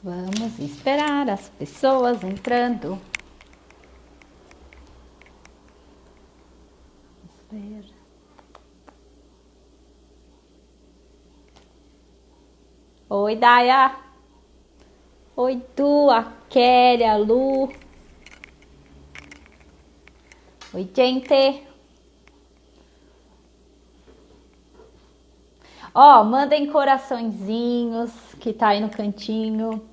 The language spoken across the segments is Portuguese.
Vamos esperar as pessoas entrando. Vamos ver. Oi, Daya. Oi, Du, a Kelly, a Lu. Oi, gente. Ó, mandem coraçõezinhos que tá aí no cantinho.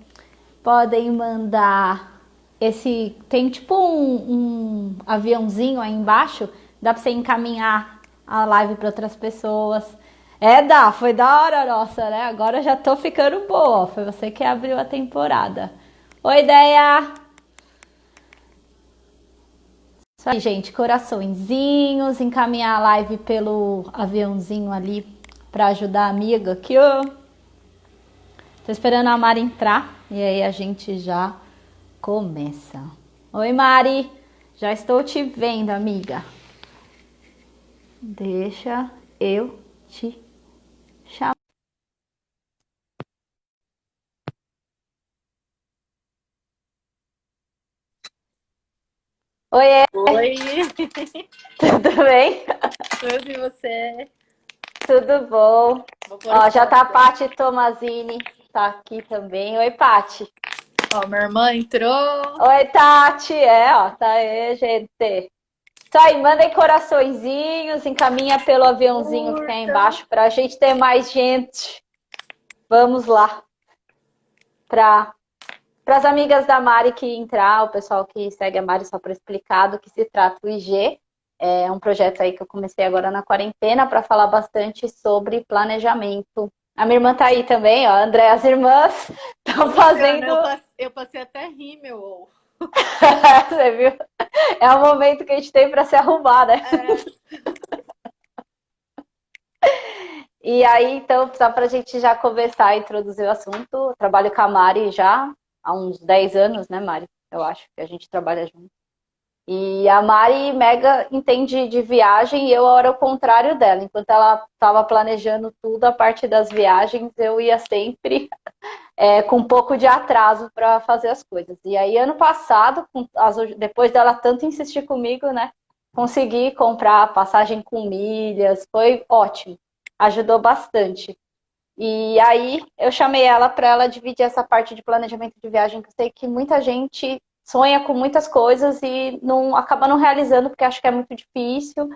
Podem mandar esse... Tem tipo um aviãozinho aí embaixo. Dá pra você encaminhar a live para outras pessoas. Foi da hora nossa, né? Agora já tô ficando boa. Foi você que abriu a temporada. Oi, ideia! Isso aí, gente, coraçõezinhos, encaminhar a live pelo aviãozinho ali para ajudar a amiga aqui, ó. Tô esperando a Mari entrar e aí a gente já começa. Oi, Mari, já estou te vendo, amiga. Deixa eu te chamar. Oiê, Oi, tudo bem? tudo e você? Tudo bom? Vou pôr o Ó, já tá a fone. Paty Tomazini, tá aqui também. Oi, Paty. Ó, minha irmã entrou. Oi, Tati. Ó, tá aí, gente. Isso aí, mandem coraçõezinhos, encaminha pelo aviãozinho que tem aí Curta. embaixo pra gente ter mais gente. Vamos lá. Para as amigas da Mari que entrar, o pessoal que segue a Mari, só para explicar do que se trata o IG. É um projeto aí que eu comecei agora na quarentena para falar bastante sobre planejamento. A minha irmã tá aí também, ó. André, as irmãs estão Luciana, fazendo. eu passei até rímel. Você viu? É o momento que a gente tem para se arrumar, né? É, E aí, então, só para a gente já começar a introduzir o assunto, eu trabalho com a Mari já há uns 10 anos, né, Mari? Eu acho que a gente trabalha junto. E a Mari mega entende de viagem e eu era o contrário dela. Enquanto ela estava planejando tudo, a parte das viagens, eu ia sempre com um pouco de atraso para fazer as coisas. E aí, ano passado, depois dela tanto insistir comigo, né? Consegui comprar passagem com milhas, foi ótimo. Ajudou bastante. E aí eu chamei ela para ela dividir essa parte de planejamento de viagem, que eu sei que muita gente sonha com muitas coisas e não acaba não realizando porque acha que é muito difícil.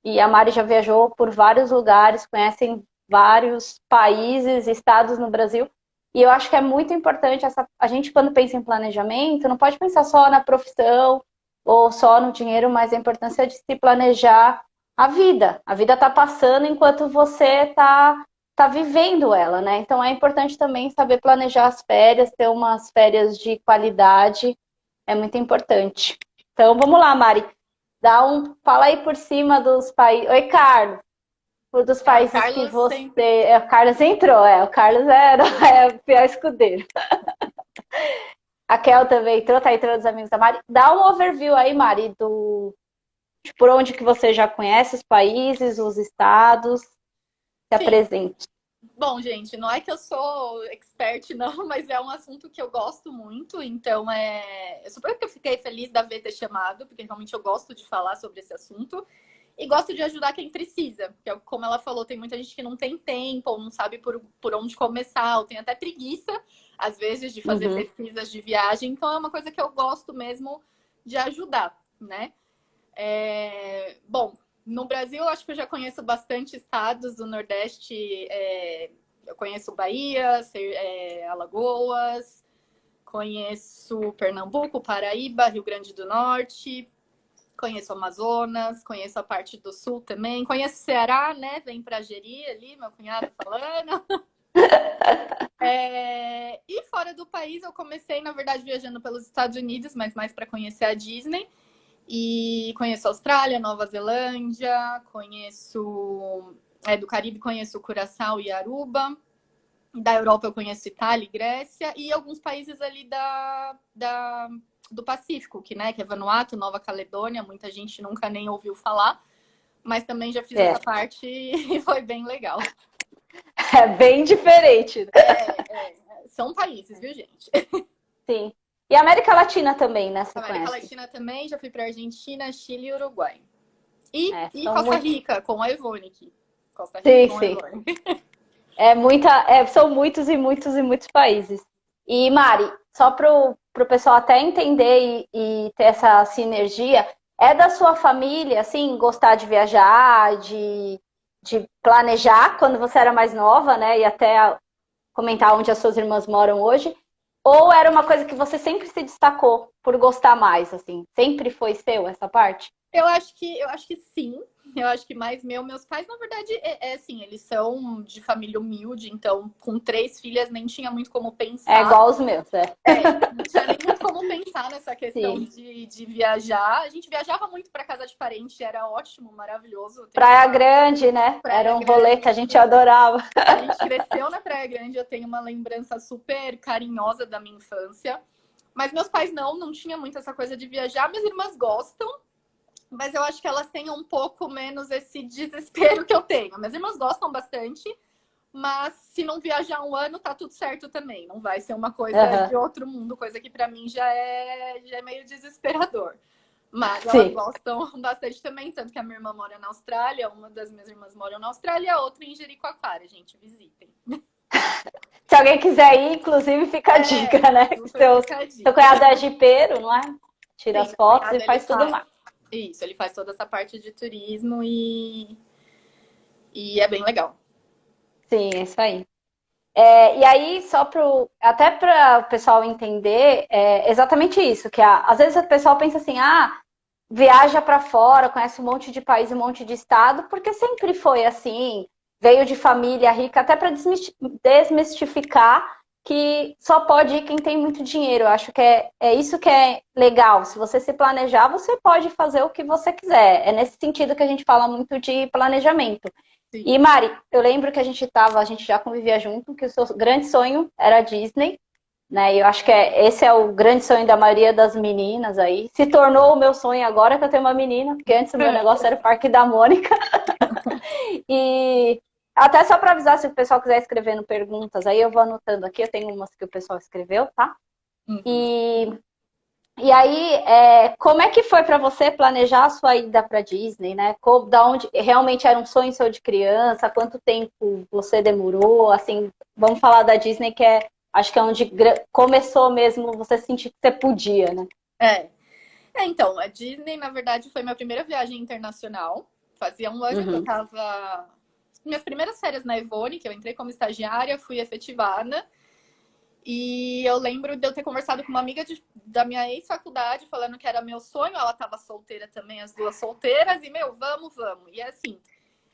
E a Mari já viajou por vários lugares, conhecem vários países, estados no Brasil. E eu acho que é muito importante a gente, quando pensa em planejamento, não pode pensar só na profissão ou só no dinheiro, mas a importância de se planejar a vida. A vida está passando enquanto você está vivendo ela, né? Então é importante também saber planejar as férias, ter umas férias de qualidade, é muito importante. Então vamos lá, Mari. Fala aí por cima dos países. Oi, Carlos. Dos o países que Carlos você. sempre. O Carlos entrou, O Carlos é o pior escudeiro. A Kel também entrou, tá entrando os amigos da Mari. Dá um overview aí, Mari, de por onde que você já conhece os países, os estados. Se Sim. apresente. Bom, gente, não é que eu sou expert, não, mas é um assunto que eu gosto muito. Então, eu super que eu fiquei feliz da V ter chamado, porque realmente eu gosto de falar sobre esse assunto. E gosto de ajudar quem precisa. Porque, como ela falou, tem muita gente que não tem tempo, ou não sabe por onde começar, ou tem até preguiça, às vezes, de fazer Uhum. pesquisas de viagem. Então, é uma coisa que eu gosto mesmo de ajudar, né? Bom, no Brasil, eu acho que eu já conheço bastante estados do Nordeste. Eu conheço Bahia, Alagoas, conheço Pernambuco, Paraíba, Rio Grande do Norte. Conheço Amazonas, conheço a parte do sul também. Conheço Ceará, né? Vem pra Jeri ali, meu cunhado falando. E fora do país, eu comecei, na verdade, viajando pelos Estados Unidos, mas mais para conhecer a Disney. E conheço a Austrália, Nova Zelândia, conheço... do Caribe conheço Curaçao e Aruba. Da Europa eu conheço Itália e Grécia. E alguns países ali do Pacífico, que é Vanuatu, Nova Caledônia, muita gente nunca nem ouviu falar, mas também já fiz essa parte e foi bem legal. É bem diferente. Né? são países, viu, gente? Sim. E a América Latina também, né? Você América conhece? Latina também, já fui para Argentina, Chile e Uruguai. E São Costa muito. Rica, com a Ivone aqui. Costa Rica Sim, com a sim. Ivone. São muitos e muitos e muitos países. E, Mari, só para o pessoal até entender e ter essa sinergia, é da sua família, assim, gostar de viajar, de planejar quando você era mais nova, né? E até comentar onde as suas irmãs moram hoje? Ou era uma coisa que você sempre se destacou por gostar mais, assim? Sempre foi seu essa parte? Eu acho que sim. Eu acho que mais meus pais, na verdade, assim, eles são de família humilde, então com 3 filhas nem tinha muito como É pensar. igual os meus, é. Não tinha nem muito como pensar nessa questão Sim. de viajar. A gente viajava muito para casa de parente, era ótimo, maravilhoso. Eu tenho Praia uma Grande, né? Praia Era um rolê que a Grande. gente adorava. A gente cresceu na Praia Grande, eu tenho uma lembrança super carinhosa da minha infância. Mas meus pais não tinha muito essa coisa de viajar. Minhas irmãs gostam, mas eu acho que elas têm um pouco menos esse desespero que eu tenho. Minhas irmãs gostam bastante, mas se não viajar um ano, tá tudo certo também. Não vai ser uma coisa Uhum. de outro mundo, coisa que para mim já é meio desesperador. Mas elas Sim. gostam bastante também, tanto que a minha irmã mora na Austrália, uma das minhas irmãs mora na Austrália, a outra em Jericoacoara, gente, visitem. Se alguém quiser ir, inclusive, fica a dica, né? Que Super fica a seu dica. cunhado é jipeiro, não é? Tira Sim, as meu fotos e cunhado, ele faz tudo faz. mais. Isso, ele faz toda essa parte de turismo e é bem legal. Sim, é isso aí. E aí, até para o pessoal entender, é exatamente isso, que às vezes o pessoal pensa assim, viaja para fora, conhece um monte de país, um monte de estado, porque sempre foi assim, veio de família rica, até para desmistificar que só pode ir quem tem muito dinheiro. Eu acho que é isso que é legal. Se você se planejar, você pode fazer o que você quiser. É nesse sentido que a gente fala muito de planejamento. Sim. E Mari, eu lembro que a gente já convivia junto, que o seu grande sonho era a Disney, né? E eu acho que esse é o grande sonho da maioria das meninas aí. Se tornou o meu sonho agora que eu tenho uma menina, porque antes o meu negócio era o Parque da Mônica. E até só para avisar se o pessoal quiser escrevendo perguntas, aí eu vou anotando aqui, eu tenho umas que o pessoal escreveu, tá? Uhum. E e aí, como é que foi para você planejar a sua ida para Disney, né? Da onde realmente era um sonho seu de criança? Quanto tempo você demorou? Assim, vamos falar da Disney, acho que é onde começou mesmo você sentir que você podia, né? É. Então, a Disney, na verdade, foi minha primeira viagem internacional. Fazia um ano que eu Uhum. tava. Minhas primeiras férias na Ivone, que eu entrei como estagiária, fui efetivada. E eu lembro de eu ter conversado com uma amiga da minha ex-faculdade, falando que era meu sonho. Ela estava solteira também, as duas solteiras, e, meu, vamos, vamos. E assim.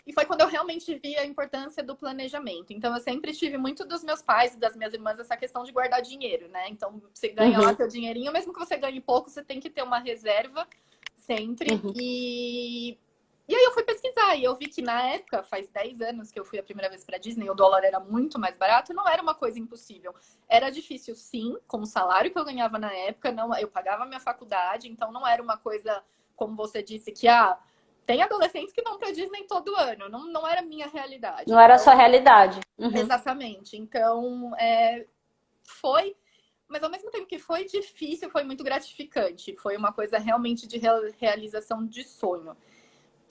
E foi quando eu realmente vi a importância do planejamento. Então, eu sempre tive muito dos meus pais e das minhas irmãs essa questão de guardar dinheiro, né? Então, você ganha lá Uhum. seu dinheirinho, mesmo que você ganhe pouco, você tem que ter uma reserva sempre. Uhum. E aí eu fui pesquisar e eu vi que na época, faz 10 anos que eu fui a primeira vez para Disney, o dólar era muito mais barato, não era uma coisa impossível. Era difícil, sim, com o salário que eu ganhava na época, não, eu pagava minha faculdade, então não era uma coisa, como você disse, que tem adolescentes que vão para Disney todo ano, não era a minha realidade. Não era a Então, sua realidade. Uhum. exatamente. Então, foi, mas ao mesmo tempo que foi difícil, foi muito gratificante. Foi uma coisa realmente de realização de sonho.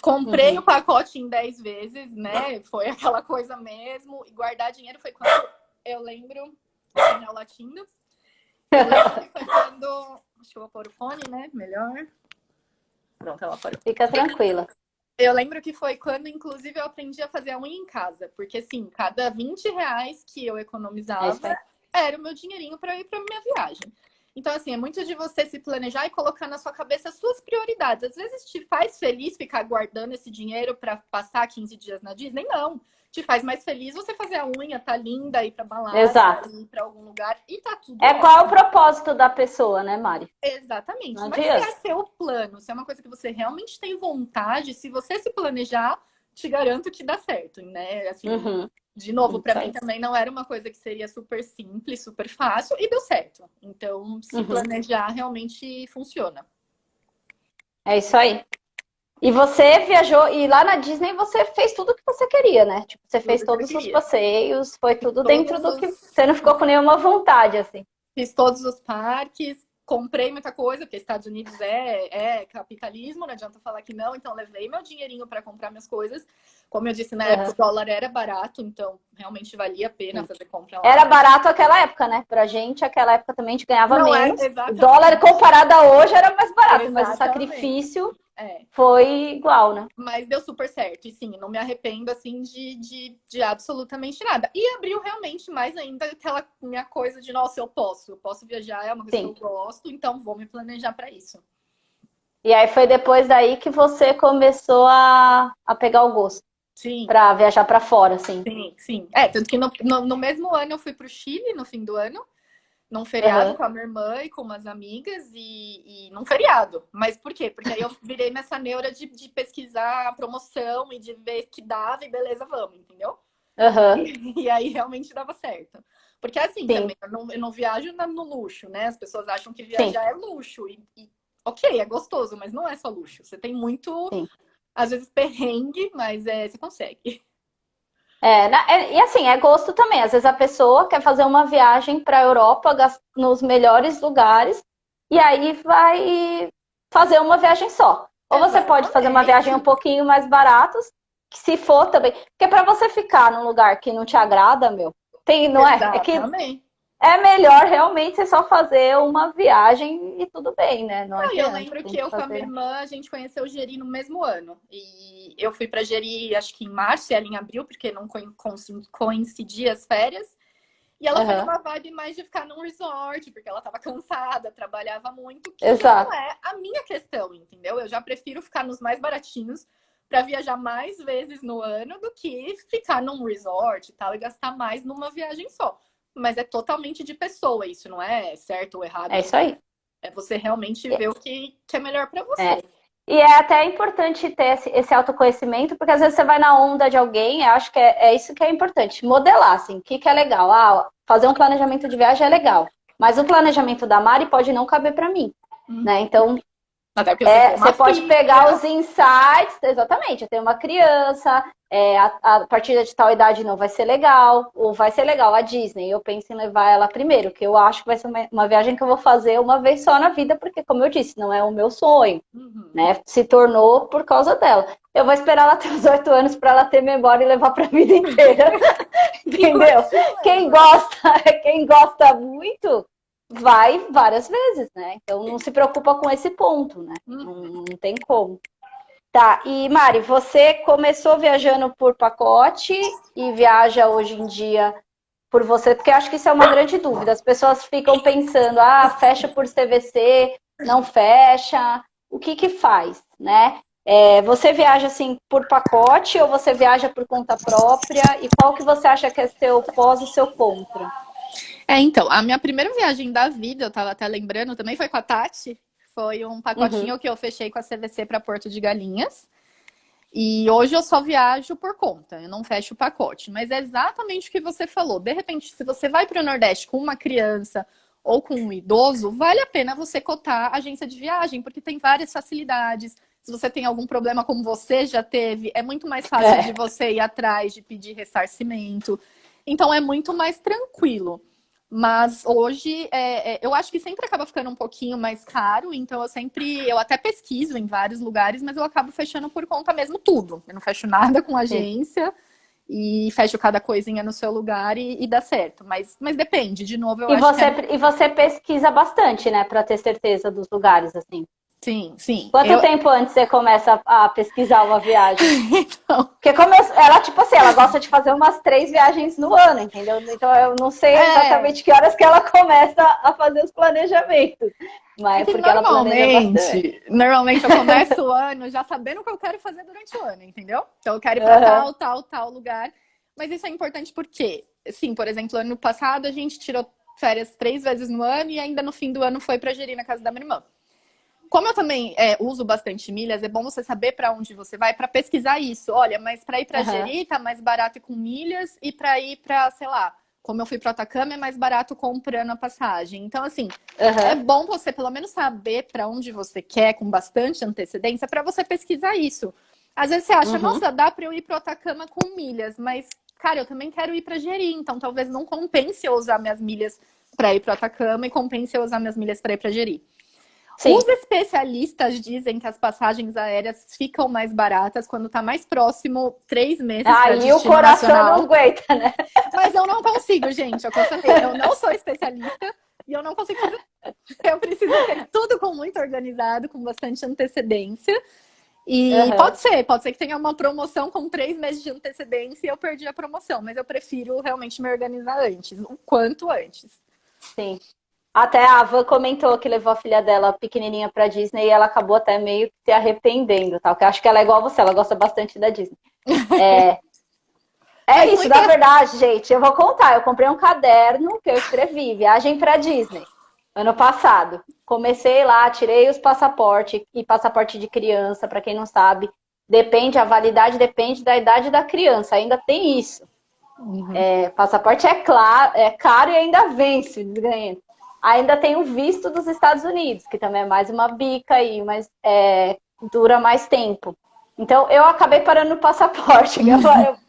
Comprei o Uhum. pacote em 10 vezes, né? Foi aquela coisa mesmo. E guardar dinheiro foi quando eu lembro. Painel latindo. Eu lembro que foi quando. Deixa eu vou pôr o fone, né? Melhor. Pronto, ela parou. Fica tranquila. Eu lembro que foi quando, inclusive, eu aprendi a fazer a unha em casa. Porque, assim, cada R$ 20 que eu É isso economizava aí. era o meu dinheirinho para ir para minha viagem. Então, assim, é muito de você se planejar e colocar na sua cabeça as suas prioridades. Às vezes te faz feliz ficar guardando esse dinheiro para passar 15 dias na Disney? Não. Te faz mais feliz você fazer a unha, tá linda, ir pra balada, Exato. ir pra algum lugar e tá tudo Qual é o ótimo. propósito da pessoa, né, Mari? Não Exatamente. Mas se adianta. é seu plano, se é uma coisa que você realmente tem vontade, se você se planejar, te garanto que dá certo, né? Assim, Uhum. de novo, para Isso mim aí. também não era uma coisa que seria super simples, super fácil e deu certo. Então, se Uhum. planejar realmente funciona. É isso aí. E você viajou, e lá na Disney você fez tudo o que você queria, né? Tipo, você fez Tudo que eu todos os queria. passeios, foi Fiz tudo dentro todos do que os, você não ficou com nenhuma vontade, assim. fiz todos os parques, comprei muita coisa, porque Estados Unidos é capitalismo, não adianta falar que não, então levei meu dinheirinho para comprar minhas coisas. Como eu disse, na época Uhum. o dólar era barato, então realmente valia a pena Sim. fazer compra lá. Era barato aquela época, né? Pra gente, aquela época também a gente ganhava Não era, menos. O dólar exatamente. comparado a hoje era mais barato, mas o Exatamente. sacrifício É. foi igual, né? Mas deu super certo. E sim, não me arrependo assim de absolutamente nada. E abriu realmente mais ainda aquela minha coisa de, nossa, eu posso viajar, é uma coisa que eu Sim. gosto, então vou me planejar para isso. E aí foi depois daí que você começou a pegar o gosto Sim, pra viajar pra fora, assim. sim, sim. É, tanto que no mesmo ano eu fui para o Chile, no fim do ano, num feriado Uhum. com a minha irmã e com umas amigas, e num feriado. Mas por quê? Porque aí eu virei nessa neura de pesquisar a promoção e de ver que dava e beleza, vamos, entendeu? Uhum. E aí realmente dava certo. Porque assim Sim, também, eu não viajo no luxo, né? As pessoas acham que sim, viajar é luxo. Ok, é gostoso, mas não é só luxo. Você tem muito, sim. às vezes, perrengue, mas você consegue. E assim, é gosto também. Às vezes a pessoa quer fazer uma viagem para a Europa nos melhores lugares e aí vai fazer uma viagem só. Ou você pode fazer uma viagem um Exatamente. pouquinho mais baratos, que se for também. Porque para você ficar num lugar que não te agrada, meu, tem, não é? É que Exatamente. é melhor realmente você só fazer uma viagem e tudo bem, né? Não Não, e eu adianta, lembro tem que que eu com a minha fazer. irmã, a gente conheceu o Jeri no mesmo ano. E eu fui para Jeri, acho que em março e ela em abril, porque não coincidia as férias. E ela foi Uhum, numa vibe mais de ficar num resort, porque ela tava cansada, trabalhava muito, que já não exato. é a minha questão, entendeu? Eu já prefiro ficar nos mais baratinhos para viajar mais vezes no ano do que ficar num resort e tal e gastar mais numa viagem só. Mas é totalmente de pessoa, isso não é certo ou errado É de isso ninguém. aí. É você realmente ver o que é melhor para É. você. E é até importante ter esse autoconhecimento, porque às vezes você vai na onda de alguém, eu acho que é isso que é importante, modelar, assim, o que é legal. Ah, fazer um planejamento de viagem é legal, mas o planejamento da Mari pode não caber para mim, né? Então, Até porque você tem você uma pode pegar filha. os insights, exatamente. Eu tenho uma criança, a partir de tal idade não vai ser legal, ou vai ser legal a Disney. Eu penso em levar ela primeiro, que eu acho que vai ser uma viagem que eu vou fazer uma vez só na vida, porque, como eu disse, não é o meu sonho, Uhum. né? Se tornou por causa dela. Eu vou esperar ela ter os 8 anos para ela ter memória e levar para a vida inteira, E entendeu? curtiu, Quem Eva. gosta, quem gosta muito vai várias vezes, né? Então não se preocupa com esse ponto, né? Não tem como. Tá, e Mari, você começou viajando por pacote e viaja hoje em dia por você, porque eu acho que isso é uma grande dúvida. As pessoas ficam pensando, fecha por CVC, não fecha, o que que faz, né? Você viaja assim por pacote ou você viaja por conta própria? E qual que você acha que é seu pós e seu contra? Então, a minha primeira viagem da vida, eu tava até lembrando, também foi com a Tati. Foi um Uhum, pacotinho que eu fechei com a CVC para Porto de Galinhas. E hoje eu só viajo por conta, eu não fecho o pacote. Mas é exatamente o que você falou. De repente, se você vai para o Nordeste com uma criança ou com um idoso, vale a pena você cotar a agência de viagem, porque tem várias facilidades. Se você tem algum problema como você já teve, é muito mais fácil de é, você ir atrás de pedir ressarcimento. Então é muito mais tranquilo. Mas hoje eu acho que sempre acaba ficando um pouquinho mais caro, então eu até pesquiso em vários lugares, mas eu acabo fechando por conta mesmo tudo. Eu não fecho nada com sim. agência e fecho cada coisinha no seu lugar e dá certo. Mas depende, de novo, eu E acho que você, é. e você pesquisa bastante, né, para ter certeza dos lugares, assim. Sim, sim. Quanto tempo antes você começa a pesquisar uma viagem? Então, Porque ela, tipo assim, ela gosta de fazer umas 3 viagens no ano, entendeu? Então eu não sei é, exatamente que horas que ela começa a fazer os planejamentos. É Mas que porque ela planeja bastante. normalmente eu começo o ano já sabendo o que eu quero fazer durante o ano, entendeu? Então eu quero ir para Uhum, tal lugar. Mas isso é importante porque, sim, por exemplo, ano passado a gente tirou férias 3 vezes no ano e ainda no fim do ano foi para Jeri na casa da minha irmã. Como eu também uso bastante milhas, é bom você saber para onde você vai para pesquisar isso. Olha, mas para ir para uhum, Jeri tá mais barato e com milhas e para ir para, sei lá, como eu fui para Atacama, é mais barato comprando a passagem. Então, assim, Aham. é bom você pelo menos saber para onde você quer com bastante antecedência para você pesquisar isso. Às vezes você acha, Uhum. nossa, dá para eu ir para Atacama com milhas, mas, cara, eu também quero ir para Jeri, então talvez não compense eu usar minhas milhas para ir para Atacama e compense eu usar minhas milhas para ir para Jeri. Sim. Os especialistas dizem que as passagens aéreas ficam mais baratas quando tá mais próximo 3 meses para Aí o destino coração não nacional. aguenta, né? Mas eu não consigo, gente. Eu não sou especialista e eu não consigo fazer. Eu preciso ter tudo com muito organizado, com bastante antecedência. E Aham. pode ser que tenha uma promoção com 3 meses de antecedência e eu perdi a promoção, mas eu prefiro realmente me organizar antes, o quanto antes. Sim. Até a Van comentou que levou a filha dela pequenininha pra Disney e ela acabou até meio que se arrependendo, tal. Que eu acho que ela é igual a você, ela gosta bastante da Disney. É Mas isso, muita. na verdade, gente, eu vou contar. Eu comprei um caderno que eu escrevi, Viagem pra Disney, ano passado. Comecei lá, tirei os passaportes, e passaporte de criança, pra quem não sabe, depende, a validade depende da idade da criança, ainda tem isso. Passaporte é caro e ainda vence, desganhando. Ainda tem o visto dos Estados Unidos, que também é mais uma bica aí, mas dura mais tempo. Então, eu acabei parando no passaporte.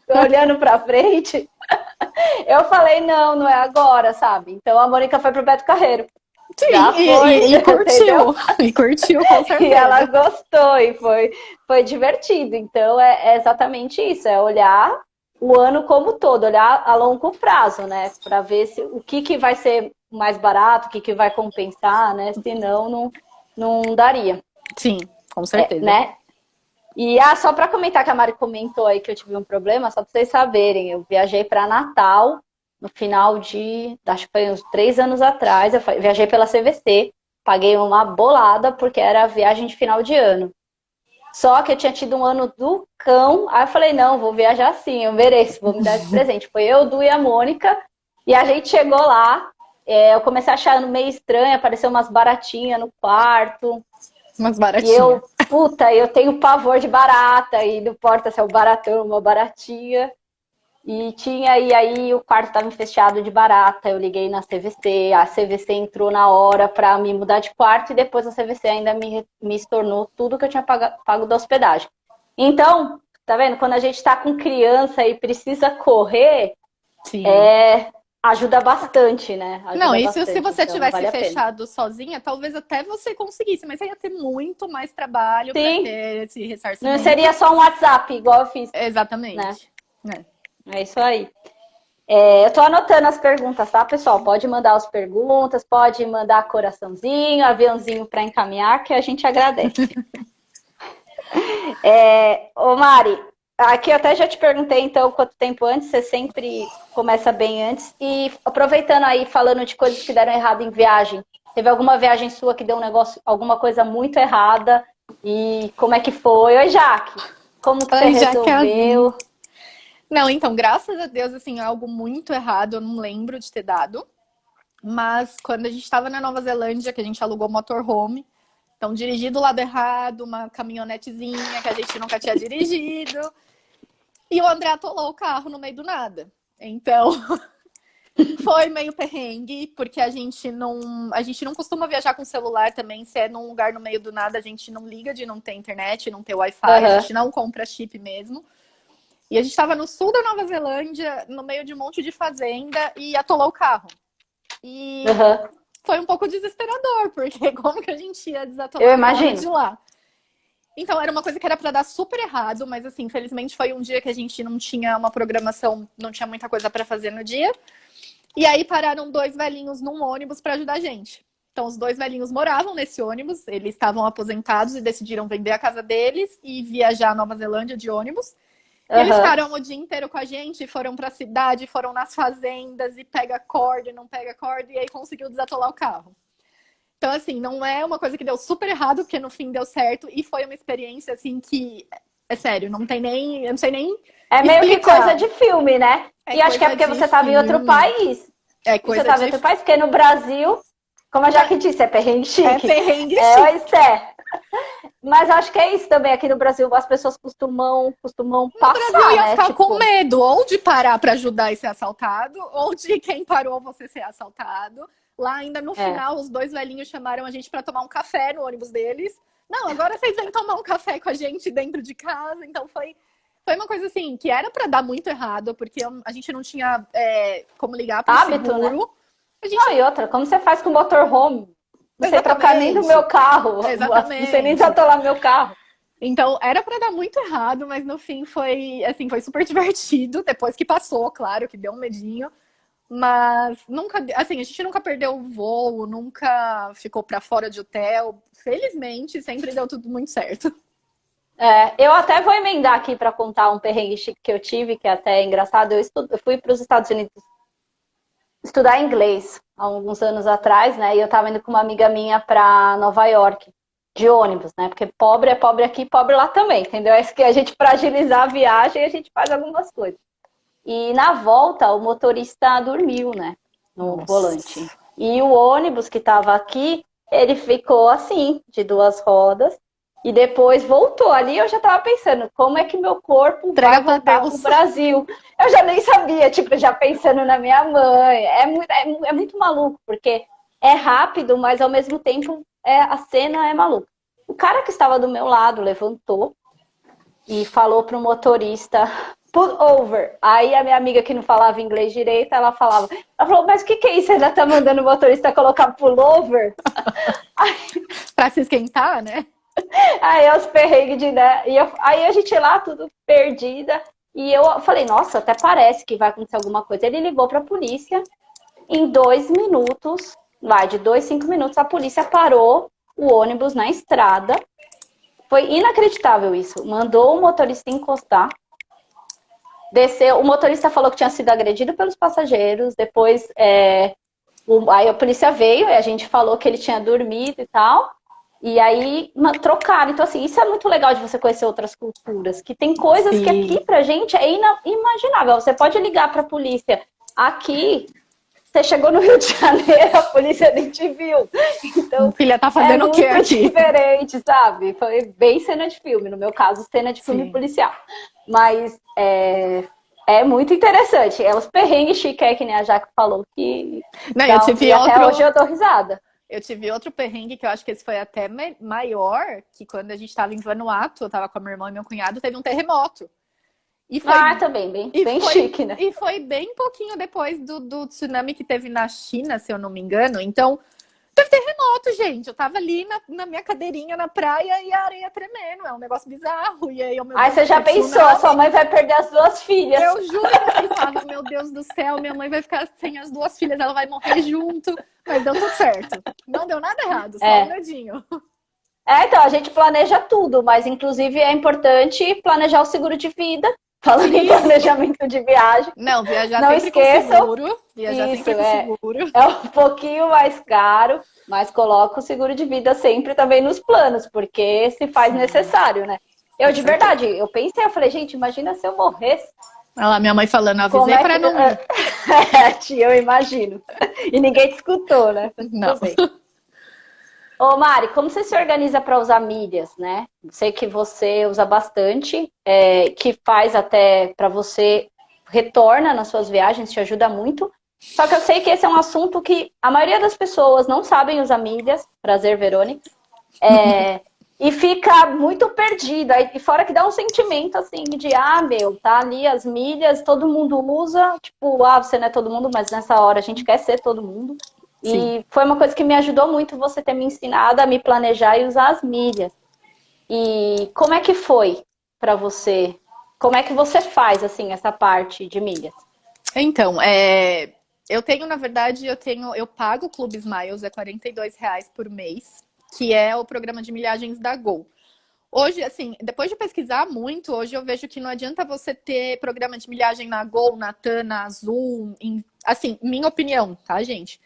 Eu olhando pra frente, eu falei, não, não é agora, sabe? Então, a Mônica foi pro Beto Carreiro. Sim, Já foi, e entendeu? curtiu. E curtiu, com E ela certeza. gostou e foi divertido. Então, é exatamente isso, é olhar o ano como todo, olhar a longo prazo, né? Para ver o que vai ser mais barato, o que vai compensar, né? Senão, não daria, Sim, com certeza. né? E só para comentar que a Mari comentou aí que eu tive um problema, só para vocês saberem, eu viajei para Natal no final acho que foi uns 3 anos atrás, eu viajei pela CVC, paguei uma bolada porque era a viagem de final de ano. Só que eu tinha tido um ano do cão, aí eu falei, não, vou viajar sim, eu mereço, vou me dar esse presente. Foi eu, Du e a Mônica, e a gente chegou lá, eu comecei a achar meio estranho, apareceu umas baratinhas no quarto, Umas e baratinhas. eu tenho pavor de barata, e não importa se é um baratão ou uma baratinha. E aí o quarto estava fechado de barata, eu liguei na CVC, a CVC entrou na hora para me mudar de quarto e depois a CVC ainda me estornou tudo que eu tinha pago da hospedagem. Então, tá vendo? Quando a gente está com criança e precisa correr, Sim. ajuda bastante, né? Não, Ajuda isso se bastante, você então tivesse vale a pena. fechado sozinha, talvez até você conseguisse, mas aí ia ter muito mais trabalho para Sim, ter esse não ressarcimento. seria só um WhatsApp, igual eu fiz, né? Exatamente. É. É isso aí. Eu tô anotando as perguntas, tá, pessoal? Pode mandar as perguntas, pode mandar coraçãozinho, aviãozinho para encaminhar, que a gente agradece. Ô Mari, aqui eu até já te perguntei, então, quanto tempo antes, você sempre começa bem antes. E aproveitando aí, falando de coisas que deram errado em viagem, teve alguma viagem sua que deu um negócio, alguma coisa muito errada? E como é que foi? Oi, Jaque, como que você Ai, Jaquezinho. resolveu? Não, então, graças a Deus, assim, algo muito errado, eu não lembro de ter dado. Mas quando a gente estava na Nova Zelândia, que a gente alugou motorhome, então dirigi do lado errado, uma caminhonetezinha que a gente nunca tinha dirigido. E o André atolou o carro no meio do nada. Então, foi meio perrengue, porque a gente não costuma viajar com celular também. Se é num lugar no meio do nada, a gente não liga de não ter internet, não ter Wi-Fi, a gente não compra chip mesmo. E a gente estava no sul da Nova Zelândia, no meio de um monte de fazenda, e atolou o carro. E foi um pouco desesperador, porque como que a gente ia desatolar o carro de lá? Então, era uma coisa que era para dar super errado, mas assim, infelizmente foi um dia que a gente não tinha uma programação, não tinha muita coisa para fazer no dia. E aí pararam 2 velhinhos num ônibus para ajudar a gente. Então, os 2 velhinhos moravam nesse ônibus, eles estavam aposentados e decidiram vender a casa deles e viajar à Nova Zelândia de ônibus. E eles ficaram o dia inteiro com a gente, foram pra cidade, foram nas fazendas e pega corda e não pega corda, e aí conseguiu desatolar o carro. Então, assim, não é uma coisa que deu super errado, porque no fim deu certo, e foi uma experiência, assim, que, é sério, eu não sei nem É meio que explicar. coisa de filme, né? E acho que é porque você estava em outro país. É coisa você estava em outro país, porque no Brasil, como a Jaque disse, é perrengue chique. É perrengue chique. Mas acho que é isso também. Aqui no Brasil, as pessoas costumam No passar, Brasil ia né? ficar Tipo, com medo ou de parar para ajudar e ser assaltado, ou de quem parou você ser assaltado. Lá ainda no é. final, os dois velhinhos chamaram a gente para tomar um café no ônibus deles. Não, agora vocês vêm tomar um café com a gente dentro de casa. Então foi uma coisa assim, que era para dar muito errado, porque a gente não tinha como ligar para o Hábito, né? seguro. A gente Não, e outra, como você faz com o motorhome? Não sei trocar nem do meu Exatamente. carro. Não sei nem Exatamente. desatolar meu carro. Então, era para dar muito errado, mas no fim foi, assim, foi super divertido. Depois que passou, claro, que deu um medinho. Mas nunca, assim, a gente nunca perdeu o voo, nunca ficou para fora de hotel. Felizmente, sempre deu tudo muito certo. É, eu até vou emendar aqui para contar um perrengue chique que eu tive, que é até engraçado. Eu fui para os Estados Unidos estudar inglês há alguns anos atrás, né? E eu estava indo com uma amiga minha para Nova York, de ônibus, né? Porque pobre é pobre aqui, pobre lá também, entendeu? É isso que a gente, para agilizar a viagem, a gente faz algumas coisas. E na volta, o motorista dormiu, né? No volante. Nossa. E o ônibus que estava aqui, ele ficou assim, de duas rodas. E depois voltou. Ali eu já estava pensando, como é que meu corpo Entrega vai pra voltar para o Deus. Brasil? Eu já nem sabia, tipo, já pensando na minha mãe. É muito maluco, porque é rápido, mas ao mesmo tempo a cena é maluca. O cara que estava do meu lado levantou e falou pro motorista pull over. Aí a minha amiga que não falava inglês direito, ela falou, mas o que é isso? Você ainda tá mandando o motorista colocar pull over? Pra se esquentar, né? Aí os perrengues de, né? Aí a gente lá, tudo perdida. E eu falei, nossa, até parece que vai acontecer alguma coisa. Ele ligou pra polícia. Em 2 minutos, de 2, 5 minutos, a polícia parou o ônibus na estrada. Foi inacreditável isso. Mandou o motorista encostar. Desceu, o motorista falou que tinha sido agredido pelos passageiros. Depois, aí a polícia veio e a gente falou que ele tinha dormido e tal. E aí trocaram. Então, assim, isso é muito legal de você conhecer outras culturas. Que tem coisas que aqui Sim. pra gente é inimaginável. Você pode ligar pra polícia aqui. Você chegou no Rio de Janeiro, a polícia nem te viu. Então, Filha, tá fazendo o que muito aqui? diferente, sabe? Foi bem cena de filme. No meu caso, cena de filme Sim. policial. Mas é muito interessante. É os perrengues chiques, que nem a Jaque falou, que Não, e até hoje eu dou risada. eu tive outro perrengue que eu acho que esse foi até maior, que quando a gente estava em Vanuatu, eu estava com a minha irmã e meu cunhado, teve um terremoto. E foi, Também, bem foi, chique, né? e foi bem pouquinho depois do tsunami que teve na China, se eu não me engano. Então, teve terremoto, gente. Eu tava ali na minha cadeirinha na praia e a areia tremendo. É um negócio bizarro. E aí, Aí você já pensou, a sua mãe vai perder as 2 filhas. Eu juro que eu pensava, meu Deus do céu, minha mãe vai ficar sem as 2 filhas, ela vai morrer junto. Mas deu tudo certo. Não deu nada errado, só um medinho. Então, a gente planeja tudo, mas inclusive é importante planejar o seguro de vida. Falando em planejamento de viagem. Não, viajar não sempre esqueçam, com seguro. Viajar isso, sempre com seguro. É um pouquinho mais caro, mas coloca o seguro de vida sempre também nos planos, porque se faz necessário, né? Eu, de verdade, eu pensei, eu falei, gente, imagina se eu morresse. Olha lá, minha mãe falando, avisei pra não ir. Tia, eu imagino. E ninguém te escutou, né? Não. Ô, Mari, como você se organiza para usar milhas, né? Sei que você usa bastante, que faz até para você, retorna nas suas viagens, te ajuda muito. Só que eu sei que esse é um assunto que a maioria das pessoas não sabem usar milhas. Prazer, Verônica. E fica muito perdida. E fora que dá um sentimento assim de, tá ali as milhas, todo mundo usa. Tipo, você não é todo mundo, mas nessa hora a gente quer ser todo mundo. Sim. E foi uma coisa que me ajudou muito você ter me ensinado a me planejar e usar as milhas. E como é que foi para você? Como é que você faz, assim, essa parte de milhas? Então, eu tenho, na verdade, eu pago o Clube Smiles, é R$ 42 por mês, que é o programa de milhagens da Gol. Hoje, assim, depois de pesquisar muito, hoje eu vejo que não adianta você ter programa de milhagem na Gol, na TAM, na Azul, assim, minha opinião, tá, gente?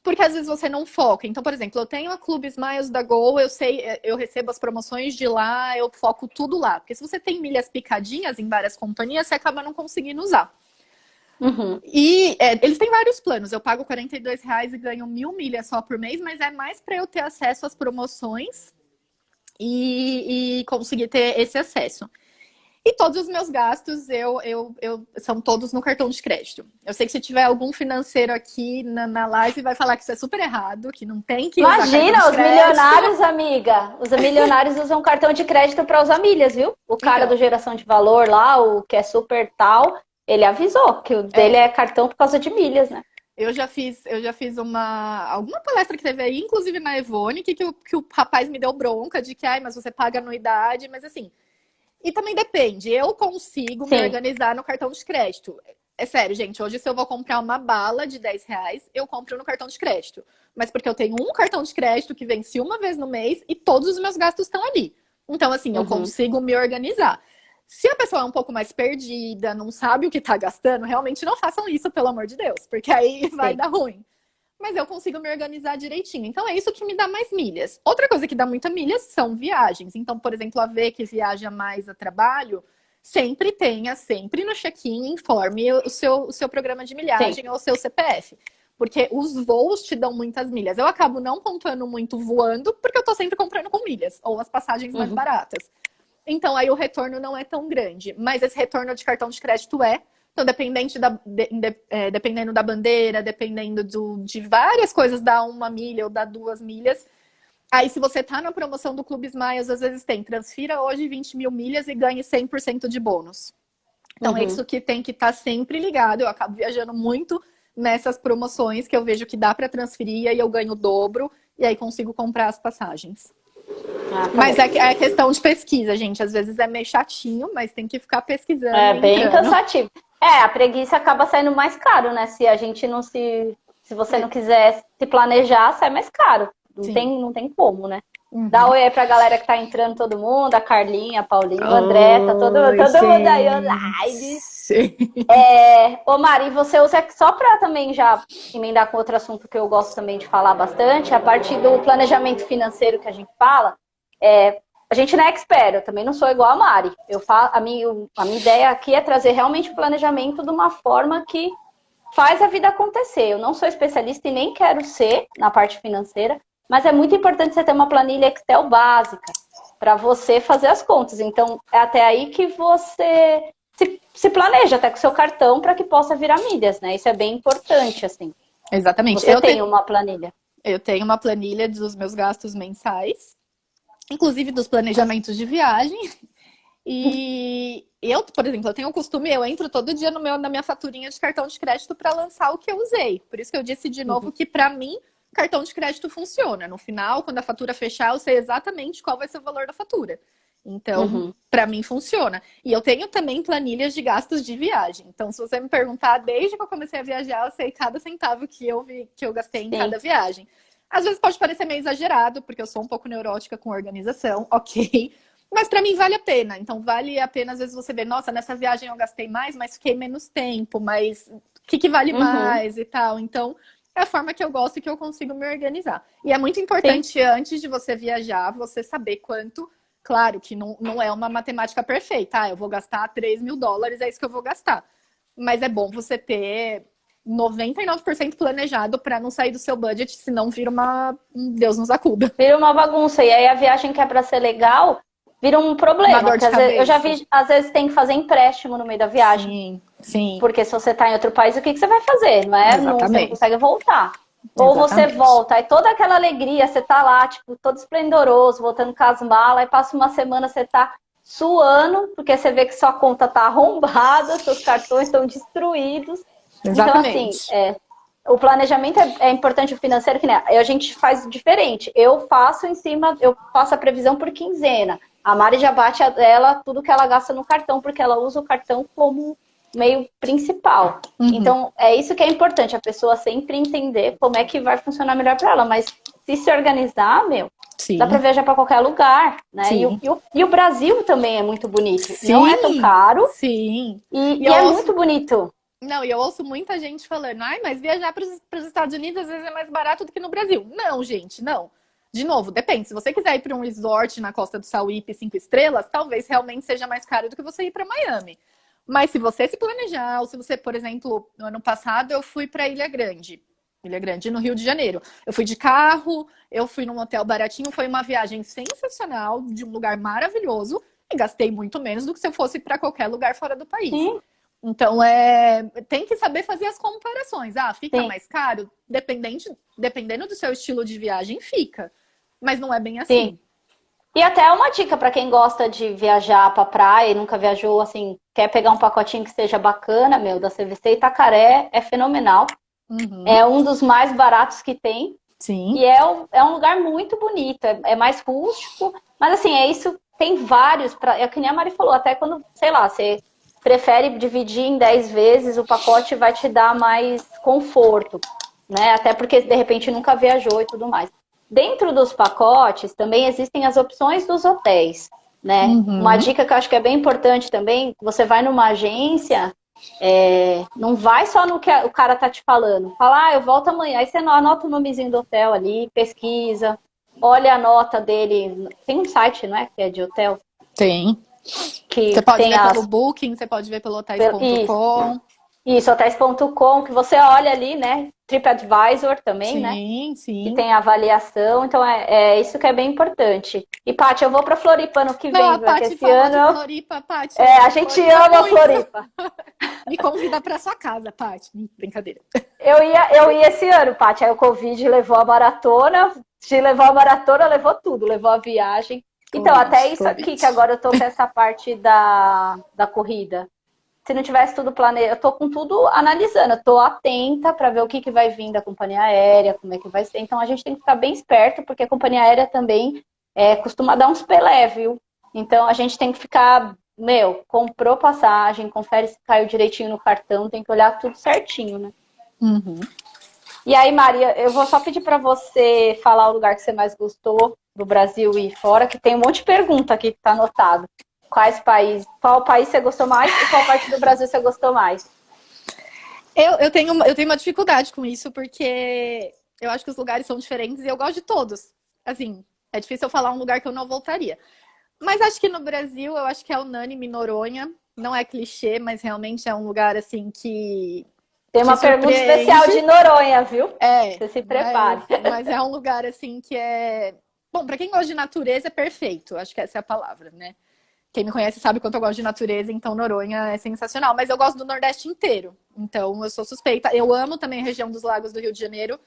Porque às vezes você não foca. Então, por exemplo, eu tenho a Clube Smiles da Gol, eu recebo as promoções de lá, eu foco tudo lá. Porque se você tem milhas picadinhas em várias companhias, você acaba não conseguindo usar. Uhum. E eles têm vários planos. Eu pago R$ 42 e ganho 1.000 milhas só por mês, mas é mais para eu ter acesso às promoções e conseguir ter esse acesso. E todos os meus gastos são todos no cartão de crédito. Eu sei que se tiver algum financeiro aqui na live vai falar que isso é super errado, que não tem que usar cartão de Imagina, os crédito. milionários, amiga. Os milionários usam cartão de crédito para usar milhas, viu? O cara Então. do geração de valor lá, o que é super tal, ele avisou que o dele é cartão por causa de milhas, né? Eu já fiz alguma palestra que teve aí, inclusive na Evone, que o rapaz me deu bronca de que, mas você paga anuidade, mas assim. E também depende, eu consigo me organizar no cartão de crédito. É sério, gente, hoje se eu vou comprar uma bala de R$ 10, eu compro no cartão de crédito. Mas porque eu tenho um cartão de crédito que vence uma vez no mês e todos os meus gastos estão ali. Então, assim, eu consigo me organizar. Se a pessoa é um pouco mais perdida, não sabe o que tá gastando, realmente não façam isso, pelo amor de Deus, porque aí vai dar ruim. Mas eu consigo me organizar direitinho. Então é isso que me dá mais milhas. Outra coisa que dá muita milhas são viagens. Então, por exemplo, a V que viaja mais a trabalho, sempre no check-in, informe o seu programa de milhagem ou o seu CPF. Porque os voos te dão muitas milhas. Eu acabo não pontuando muito voando, porque eu tô sempre comprando com milhas, ou as passagens mais baratas. Então aí o retorno não é tão grande. Mas esse retorno de cartão de crédito é. Então, dependendo da bandeira, dependendo de várias coisas, dá 1 milha ou dá 2 milhas. Aí, se você tá na promoção do Clube Smiles, às vezes tem transfira hoje 20 mil milhas e ganhe 100% de bônus. Então, é isso que tem que estar sempre ligado. Eu acabo viajando muito nessas promoções que eu vejo que dá para transferir e aí eu ganho o dobro e aí consigo comprar as passagens. Mas é questão de pesquisa, gente. Às vezes é meio chatinho, mas tem que ficar pesquisando. É bem cansativo. A preguiça acaba saindo mais caro, né? Se a gente não se você não quiser se planejar, sai mais caro. Não tem como, né? Dá oi aí pra galera que tá entrando, todo mundo, a Carlinha, a Paulinha, o André, tá todo mundo aí online. Ô Mari, você usa só pra também já emendar com outro assunto que eu gosto também de falar bastante, a partir do planejamento financeiro que a gente fala, a gente não é expert, eu também não sou igual a Mari. A minha ideia aqui é trazer realmente o planejamento de uma forma que faz a vida acontecer. Eu não sou especialista e nem quero ser na parte financeira, mas é muito importante você ter uma planilha Excel básica para você fazer as contas. Então, é até aí que você se planeja até com o seu cartão para que possa virar milhas, né? Isso é bem importante, assim. Exatamente. Você tem uma planilha. Eu tenho uma planilha dos meus gastos mensais, inclusive dos planejamentos de viagem. E eu, por exemplo, eu tenho o costume, eu entro todo dia na minha faturinha de cartão de crédito para lançar o que eu usei. Por isso que eu disse de novo que, para mim, cartão de crédito funciona. No final, quando a fatura fechar, eu sei exatamente qual vai ser o valor da fatura. Então, para mim, funciona. E eu tenho também planilhas de gastos de viagem. Então, se você me perguntar, desde que eu comecei a viajar, eu sei cada centavo que eu gastei em cada viagem. Às vezes pode parecer meio exagerado, porque eu sou um pouco neurótica com organização, ok. Mas para mim vale a pena. Então, vale a pena, às vezes, você ver, nossa, nessa viagem eu gastei mais, mas fiquei menos tempo, mas o que vale mais e tal. Então, é a forma que eu gosto e que eu consigo me organizar. E é muito importante, antes de você viajar, você saber quanto. Claro que não é uma matemática perfeita. Eu vou gastar $3.000, é isso que eu vou gastar. Mas é bom você ter 99% planejado para não sair do seu budget, senão vira Deus nos acuda. Vira uma bagunça. E aí a viagem que é para ser legal, vira um problema. Porque eu já vi, às vezes tem que fazer empréstimo no meio da viagem. Sim. Porque se você está em outro país, o que você vai fazer? Não é? Você não consegue voltar. Ou você volta, aí toda aquela alegria, você tá lá, tipo, todo esplendoroso, voltando com as malas, aí passa uma semana, você tá suando, porque você vê que sua conta tá arrombada, seus cartões estão destruídos. Exatamente. Então, assim, o planejamento é importante, o financeiro, que nem a gente faz diferente. Eu faço a previsão por quinzena. A Mari já bate tudo que ela gasta no cartão, porque ela usa o cartão como meio principal. Então, é isso que é importante, a pessoa sempre entender como é que vai funcionar melhor para ela. Mas se organizar, dá para viajar para qualquer lugar, né? E o Brasil também é muito bonito. Não é tão caro. Sim. E é muito bonito. Não, e eu ouço muita gente falando, mas viajar para os Estados Unidos às vezes é mais barato do que no Brasil. Não, gente, não. De novo, depende. Se você quiser ir para um resort na Costa do Sauípe 5 estrelas, talvez realmente seja mais caro do que você ir para Miami. Mas se você se planejar, ou se você, por exemplo, no ano passado eu fui para Ilha Grande. Ilha Grande, no Rio de Janeiro. Eu fui de carro, eu fui num hotel baratinho, foi uma viagem sensacional, de um lugar maravilhoso, e gastei muito menos do que se eu fosse para qualquer lugar fora do país. Sim, Então, tem que saber fazer as comparações. Ah, fica sim, mais caro? Dependendo do seu estilo de viagem, fica. Mas não é bem sim. assim. E até uma dica para quem gosta de viajar para praia e nunca viajou, assim, quer pegar um pacotinho que seja bacana, meu, da CVC Itacaré é fenomenal. Uhum. É um dos mais baratos que tem. Sim. E é um lugar muito bonito, é mais rústico, mas assim, é isso, tem vários, é o que nem a Mari falou, até quando, sei lá, você prefere dividir em 10 vezes, o pacote vai te dar mais conforto, né? Até porque de repente nunca viajou e tudo mais. Dentro dos pacotes também existem as opções dos hotéis, né? Uma Uhum. dica que eu acho que é bem importante também, você vai numa agência, não vai só no que o cara tá te falando. Fala, eu volto amanhã. Aí você anota o nomezinho do hotel ali, pesquisa, olha a nota dele. Tem um site, não é? Que é de hotel, Tem. Você que pode tem ver pelo as. Booking, você pode ver pelo Isso, hotéis.com. isso, hotéis.com, que você olha ali, né? TripAdvisor também, né? Sim, Que sim. tem avaliação. Então é isso que é bem importante. E, Paty, eu vou para Floripa ano que Não, vem, a porque Paty esse falou de ano Floripa. Paty, eu a amo gente Floripa ama muito. Floripa. Me convida para sua casa, Paty. Brincadeira. Eu ia esse ano, Paty. Aí o Covid levou a maratona. Se levou a maratona, levou tudo. Levou a viagem. Então, Covid, até isso Covid. aqui, que agora eu tô com essa parte da corrida. Se não tivesse tudo planejado, eu tô com tudo analisando. Eu tô atenta para ver o que vai vir da companhia aérea, como é que vai ser. Então, a gente tem que ficar bem esperto, porque a companhia aérea também costuma dar uns pelé, viu? Então, a gente tem que ficar, comprou passagem, confere se caiu direitinho no cartão, tem que olhar tudo certinho, né? Uhum. E aí, Maria, eu vou só pedir para você falar o lugar que você mais gostou do Brasil e fora, que tem um monte de pergunta aqui que está anotado. Qual país você gostou mais e qual parte do Brasil você gostou mais? Eu tenho uma dificuldade com isso, porque eu acho que os lugares são diferentes e eu gosto de todos. Assim, é difícil eu falar um lugar que eu não voltaria. Mas acho que no Brasil, eu acho que é unânime Noronha. Não é clichê, mas realmente é um lugar assim que Tem te uma pergunta especial surpreende. de Noronha, viu? É, Você se prepare. mas é um lugar assim que é. Bom, para quem gosta de natureza, é perfeito. Acho que essa é a palavra, né? Quem me conhece sabe quanto eu gosto de natureza, então Noronha é sensacional. Mas eu gosto do Nordeste inteiro. Então eu sou suspeita. Eu amo também a região dos Lagos do Rio de Janeiro.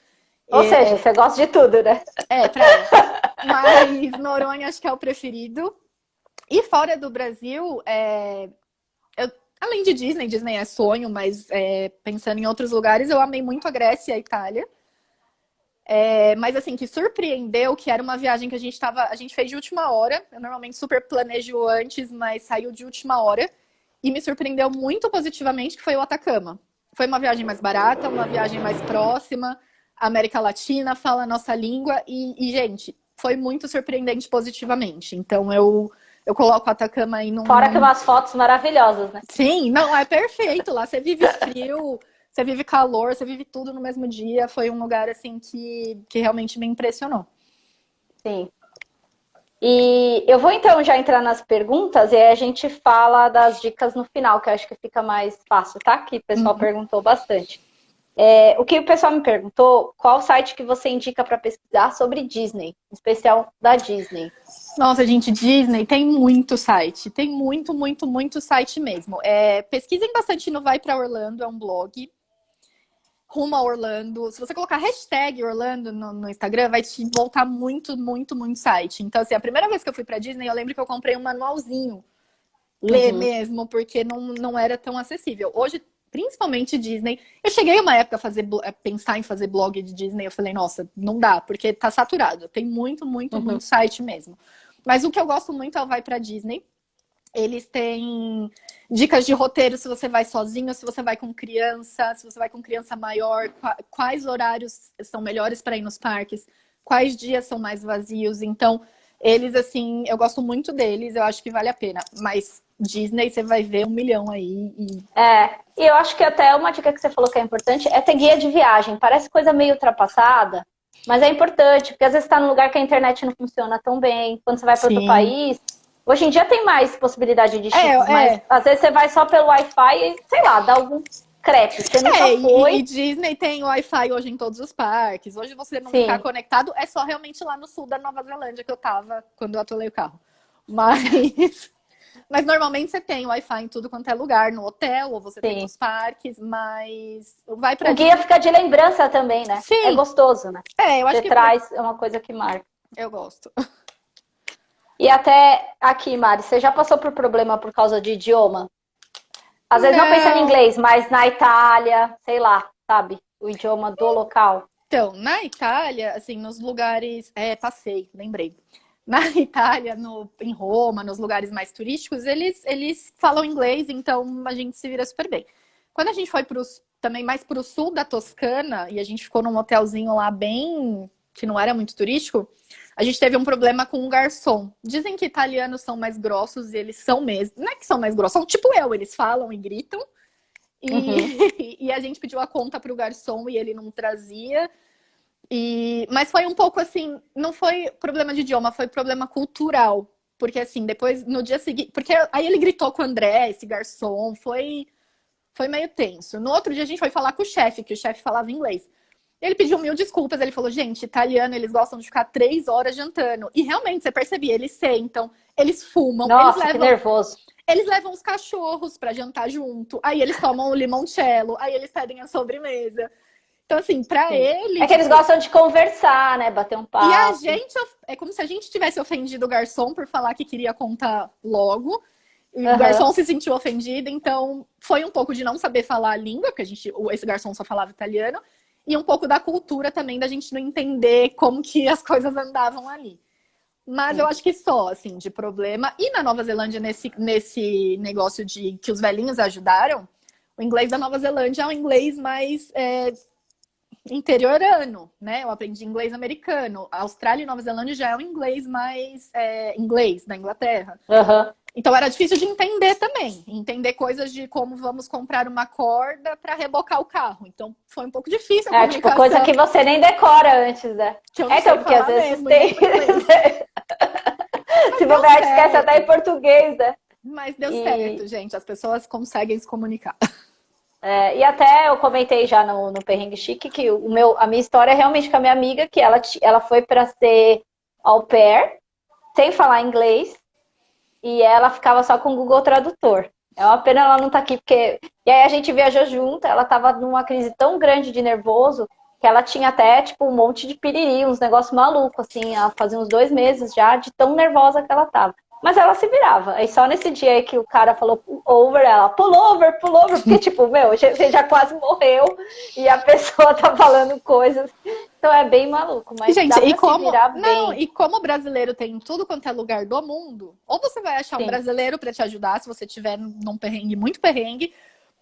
Ou seja, você gosta de tudo, né? Praia. Mas Noronha acho que é o preferido. E fora do Brasil, além de Disney, Disney é sonho, mas pensando em outros lugares, eu amei muito a Grécia e a Itália. Mas assim, que surpreendeu, que era uma viagem que a gente fez de última hora. Eu normalmente super planejo antes, mas saiu de última hora. E me surpreendeu muito positivamente, que foi o Atacama. Foi uma viagem mais barata, uma viagem mais próxima. A América Latina fala a nossa língua. Gente, foi muito surpreendente positivamente. Então eu coloco o Atacama aí Fora que umas fotos maravilhosas, né? Sim, não, é perfeito lá. Você vive frio, você vive calor, você vive tudo no mesmo dia. Foi um lugar assim que realmente me impressionou. Sim. E eu vou então já entrar nas perguntas e aí a gente fala das dicas no final, que eu acho que fica mais fácil, tá? Que o pessoal Uhum. perguntou bastante. O que o pessoal me perguntou, qual site que você indica para pesquisar sobre Disney, em especial da Disney? Nossa, gente, Disney tem muito site. Tem muito, muito, muito site mesmo. Pesquisem bastante no Vai Pra Orlando, é um blog. Rumo a Orlando. Se você colocar hashtag Orlando no Instagram, vai te voltar muito, muito, muito site. Então, assim, a primeira vez que eu fui pra Disney, eu lembro que eu comprei um manualzinho. Ler mesmo, porque não era tão acessível. Hoje, principalmente Disney, eu cheguei uma época a pensar em fazer blog de Disney, eu falei, nossa, não dá, porque tá saturado. Tem muito, muito, muito site mesmo. Mas o que eu gosto muito é o Vai Pra Disney. Eles têm dicas de roteiro se você vai sozinho, se você vai com criança, se você vai com criança maior, quais horários são melhores para ir nos parques, quais dias são mais vazios. Então, eles, assim, eu gosto muito deles, eu acho que vale a pena. Mas Disney, você vai ver 1 milhão aí. E eu acho que até uma dica que você falou que é importante é ter guia de viagem. Parece coisa meio ultrapassada, mas é importante, porque às vezes você está num lugar que a internet não funciona tão bem. Quando você vai para outro país, hoje em dia tem mais possibilidade de chips, mas às vezes você vai só pelo Wi-Fi e, sei lá, dá algum crepe. Você nunca foi. E Disney tem Wi-Fi hoje em todos os parques. Hoje você não Sim. ficar conectado, é só realmente lá no sul da Nova Zelândia que eu tava quando eu atolei o carro. Mas, mas normalmente você tem Wi-Fi em tudo quanto é lugar, no hotel, ou você tem Sim. nos parques, mas vai pra O guia fica de lembrança também, né? Sim. É gostoso, né? Eu acho Você que traz, é uma coisa que marca. eu gosto. E até aqui, Mari, você já passou por problema por causa de idioma? Às vezes não pensando em inglês, mas na Itália, sei lá, sabe? O idioma do local. Então, na Itália, assim, nos lugares. Passei, lembrei. Na Itália, em Roma, nos lugares mais turísticos, eles falam inglês, então a gente se vira super bem. Quando a gente foi também mais para o sul da Toscana, e a gente ficou num hotelzinho lá bem. Que não era muito turístico, a gente teve um problema com o garçom. Dizem que italianos são mais grossos, e eles são mesmo. Não é que são mais grossos, são tipo eu, eles falam e gritam. E a gente pediu a conta para o garçom e ele não trazia. Mas foi um pouco assim, não foi problema de idioma, foi problema cultural. Porque assim, depois, no dia seguinte. Porque aí ele gritou com o André, esse garçom, foi meio tenso. No outro dia a gente foi falar com o chefe, que o chefe falava inglês. Ele pediu 1000 desculpas, ele falou, gente, italiano, eles gostam de ficar 3 horas jantando. E realmente, você percebia, eles sentam, eles fumam, Nossa, que nervoso. eles levam os cachorros pra jantar junto, aí eles tomam o limoncello, aí eles pedem a sobremesa. Então, assim, pra eles... É que eles gostam de conversar, né? Bater um papo. E a gente, é como se a gente tivesse ofendido o garçom por falar que queria contar logo. E o garçom se sentiu ofendido, então foi um pouco de não saber falar a língua, porque esse garçom só falava italiano, e um pouco da cultura também, da gente não entender como que as coisas andavam ali. Mas eu acho que só, assim, de problema. E na Nova Zelândia, nesse negócio de que os velhinhos ajudaram, o inglês da Nova Zelândia é um inglês mais interiorano, né? Eu aprendi inglês americano. A Austrália e Nova Zelândia já é um inglês mais inglês, da Inglaterra. Então era difícil de entender também. Entender coisas de como vamos comprar uma corda para rebocar o carro. Então foi um pouco difícil a comunicação. Tipo, coisa que você nem decora antes, né? Que eu não sei porque às vezes mesmo, tem. Se bobear, esquece até em português, né? Mas deu certo, gente. As pessoas conseguem se comunicar. E até eu comentei já no Perrengue Chique que a minha história é realmente com a minha amiga, que ela foi para ser au pair, sem falar inglês, e ela ficava só com o Google Tradutor. É uma pena ela não tá aqui, porque... E aí a gente viajou junto, ela tava numa crise tão grande de nervoso, que ela tinha até, tipo, um monte de piriri, uns negócios malucos, assim, ela fazia uns 2 meses já, de tão nervosa que ela tava. Mas ela se virava. Aí só nesse dia aí que o cara falou pull over, ela pull over, porque, tipo, você já quase morreu e a pessoa tá falando coisas. Então é bem maluco, mas gente, dá pra se virar bem. E como o brasileiro tem em tudo quanto é lugar do mundo, ou você vai achar um brasileiro pra te ajudar, se você tiver num perrengue, muito perrengue,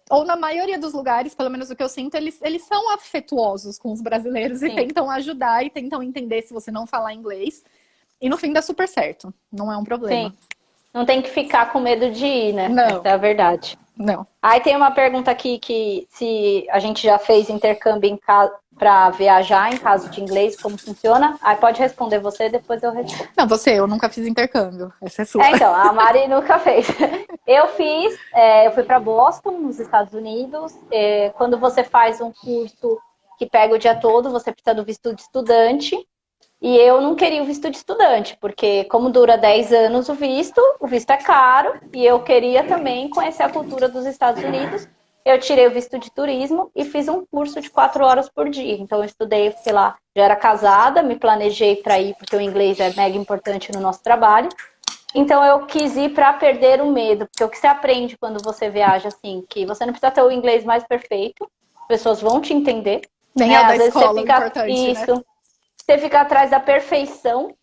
ou na maioria dos lugares, pelo menos o que eu sinto, eles são afetuosos com os brasileiros e tentam ajudar e tentam entender se você não falar inglês. E no fim dá super certo. Não é um problema. Sim. Não tem que ficar com medo de ir, né? Não. Essa é a verdade. Não. Aí tem uma pergunta aqui que se a gente já fez intercâmbio para viajar em caso de inglês, como funciona? Aí pode responder você, depois eu respondo. Não, eu nunca fiz intercâmbio. Essa é sua. Então, a Mari nunca fez. Eu fui para Boston, nos Estados Unidos. Quando você faz um curso que pega o dia todo, você precisa do visto de estudante. E eu não queria o visto de estudante, porque como dura 10 anos o visto é caro, e eu queria também conhecer a cultura dos Estados Unidos. Eu tirei o visto de turismo e fiz um curso de 4 horas por dia. Então eu estudei, sei lá, já era casada, me planejei para ir, porque o inglês é mega importante no nosso trabalho. Então eu quis ir para perder o medo, porque o que você aprende quando você viaja, assim, que você não precisa ter o inglês mais perfeito, as pessoas vão te entender. Nem às da vezes escola, você fica importante, isso. Né? Você fica atrás da perfeição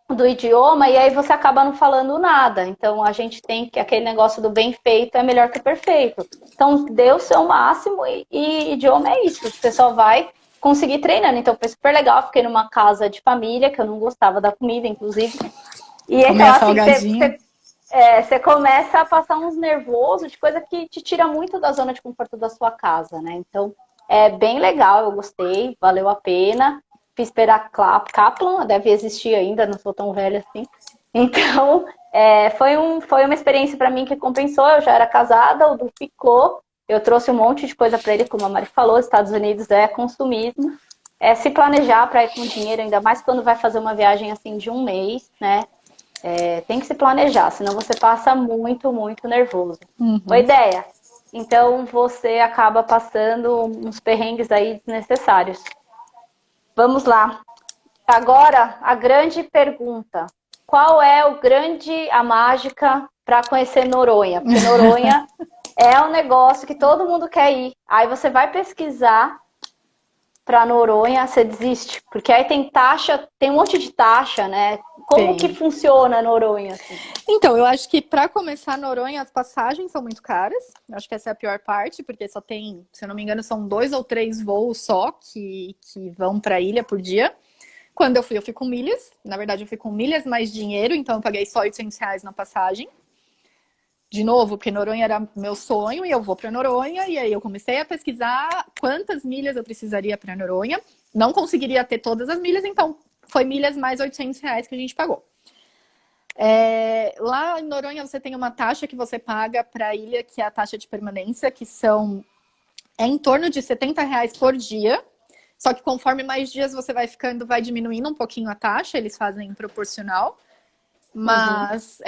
do idioma e aí você acaba não falando nada. Então a gente tem que aquele negócio do bem feito é melhor que o perfeito. Então dê o seu máximo e idioma é isso. Você só vai conseguir treinando. Então foi super legal. Fiquei numa casa de família que eu não gostava da comida, inclusive. E então assim, você começa a passar uns nervosos de coisa que te tira muito da zona de conforto da sua casa, né? Então é bem legal, eu gostei, valeu a pena. Fiz pela Kaplan, deve existir ainda, não sou tão velha assim. Então, foi uma experiência para mim que compensou. Eu já era casada, o Du ficou. Eu trouxe um monte de coisa para ele, como a Mari falou, Estados Unidos é consumismo. É se planejar para ir com dinheiro, ainda mais quando vai fazer uma viagem assim de um mês, né? Tem que se planejar, senão você passa muito, muito nervoso. Boa ideia. Então você acaba passando uns perrengues aí desnecessários. Vamos lá. Agora, a grande pergunta. Qual é a mágica para conhecer Noronha? Porque Noronha é um negócio que todo mundo quer ir. Aí você vai pesquisar para Noronha, você desiste. Porque aí tem taxa, tem um monte de taxa, né? Como que funciona Noronha? Assim? Então, eu acho que para começar Noronha, as passagens são muito caras. Eu acho que essa é a pior parte, porque só tem, se eu não me engano, são 2 ou 3 voos só que vão para a ilha por dia. Quando eu fui com milhas. Na verdade, eu fui com milhas mais dinheiro, então eu paguei só R$ 800 na passagem. De novo, porque Noronha era meu sonho e eu vou para Noronha. E aí eu comecei a pesquisar quantas milhas eu precisaria para Noronha. Não conseguiria ter todas as milhas, então foi milhas mais R$ 800 que a gente pagou. Lá em Noronha você tem uma taxa que você paga para a ilha, que é a taxa de permanência, que é em torno de R$ 70 por dia. Só que conforme mais dias você vai ficando, vai diminuindo um pouquinho a taxa, eles fazem proporcional. Mas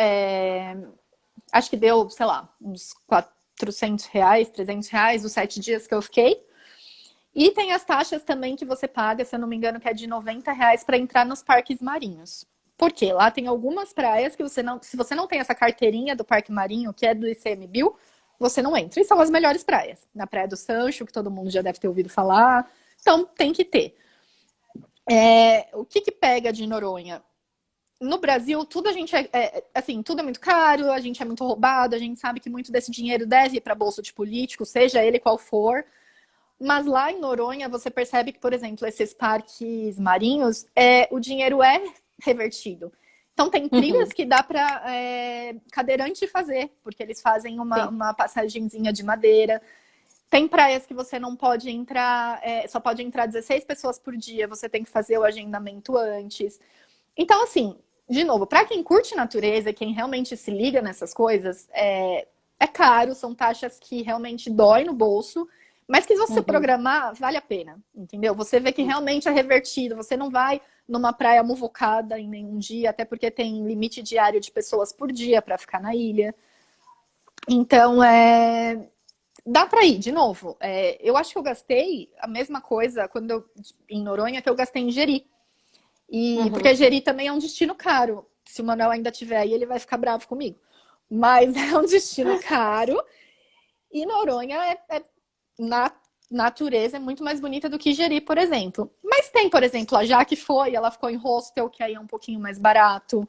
acho que deu, sei lá, uns R$ 400, R$ 300 os 7 dias que eu fiquei. E tem as taxas também que você paga, se eu não me engano, que é de R$ 90 para entrar nos parques marinhos. Por quê? Lá tem algumas praias que se você não tem essa carteirinha do Parque Marinho, que é do ICMBio, você não entra. E são as melhores praias. Na Praia do Sancho, que todo mundo já deve ter ouvido falar. Então, tem que ter. O que pega de Noronha? No Brasil, tudo assim, tudo é muito caro, a gente é muito roubado, a gente sabe que muito desse dinheiro deve ir para bolso de político, seja ele qual for. Mas lá em Noronha, você percebe que, por exemplo, esses parques marinhos, o dinheiro é revertido. Então, tem trilhas que dá para cadeirante fazer, porque eles fazem uma passagenzinha de madeira. Tem praias que você não pode entrar, só pode entrar 16 pessoas por dia, você tem que fazer o agendamento antes. Então, assim, de novo, para quem curte natureza, quem realmente se liga nessas coisas, é caro, são taxas que realmente dói no bolso, mas que se você programar, vale a pena, entendeu? Você vê que realmente é revertido, você não vai numa praia muvucada em nenhum dia, até porque tem limite diário de pessoas por dia para ficar na ilha. Então, dá para ir, de novo. Eu acho que eu gastei a mesma coisa em Noronha que eu gastei em Jeri. Porque Jeri também é um destino caro. Se o Manuel ainda tiver aí, ele vai ficar bravo comigo. Mas é um destino caro. E Noronha na natureza é muito mais bonita do que Jeri, por exemplo. Mas tem, por exemplo, a Jaque foi, ela ficou em hostel, que aí é um pouquinho mais barato.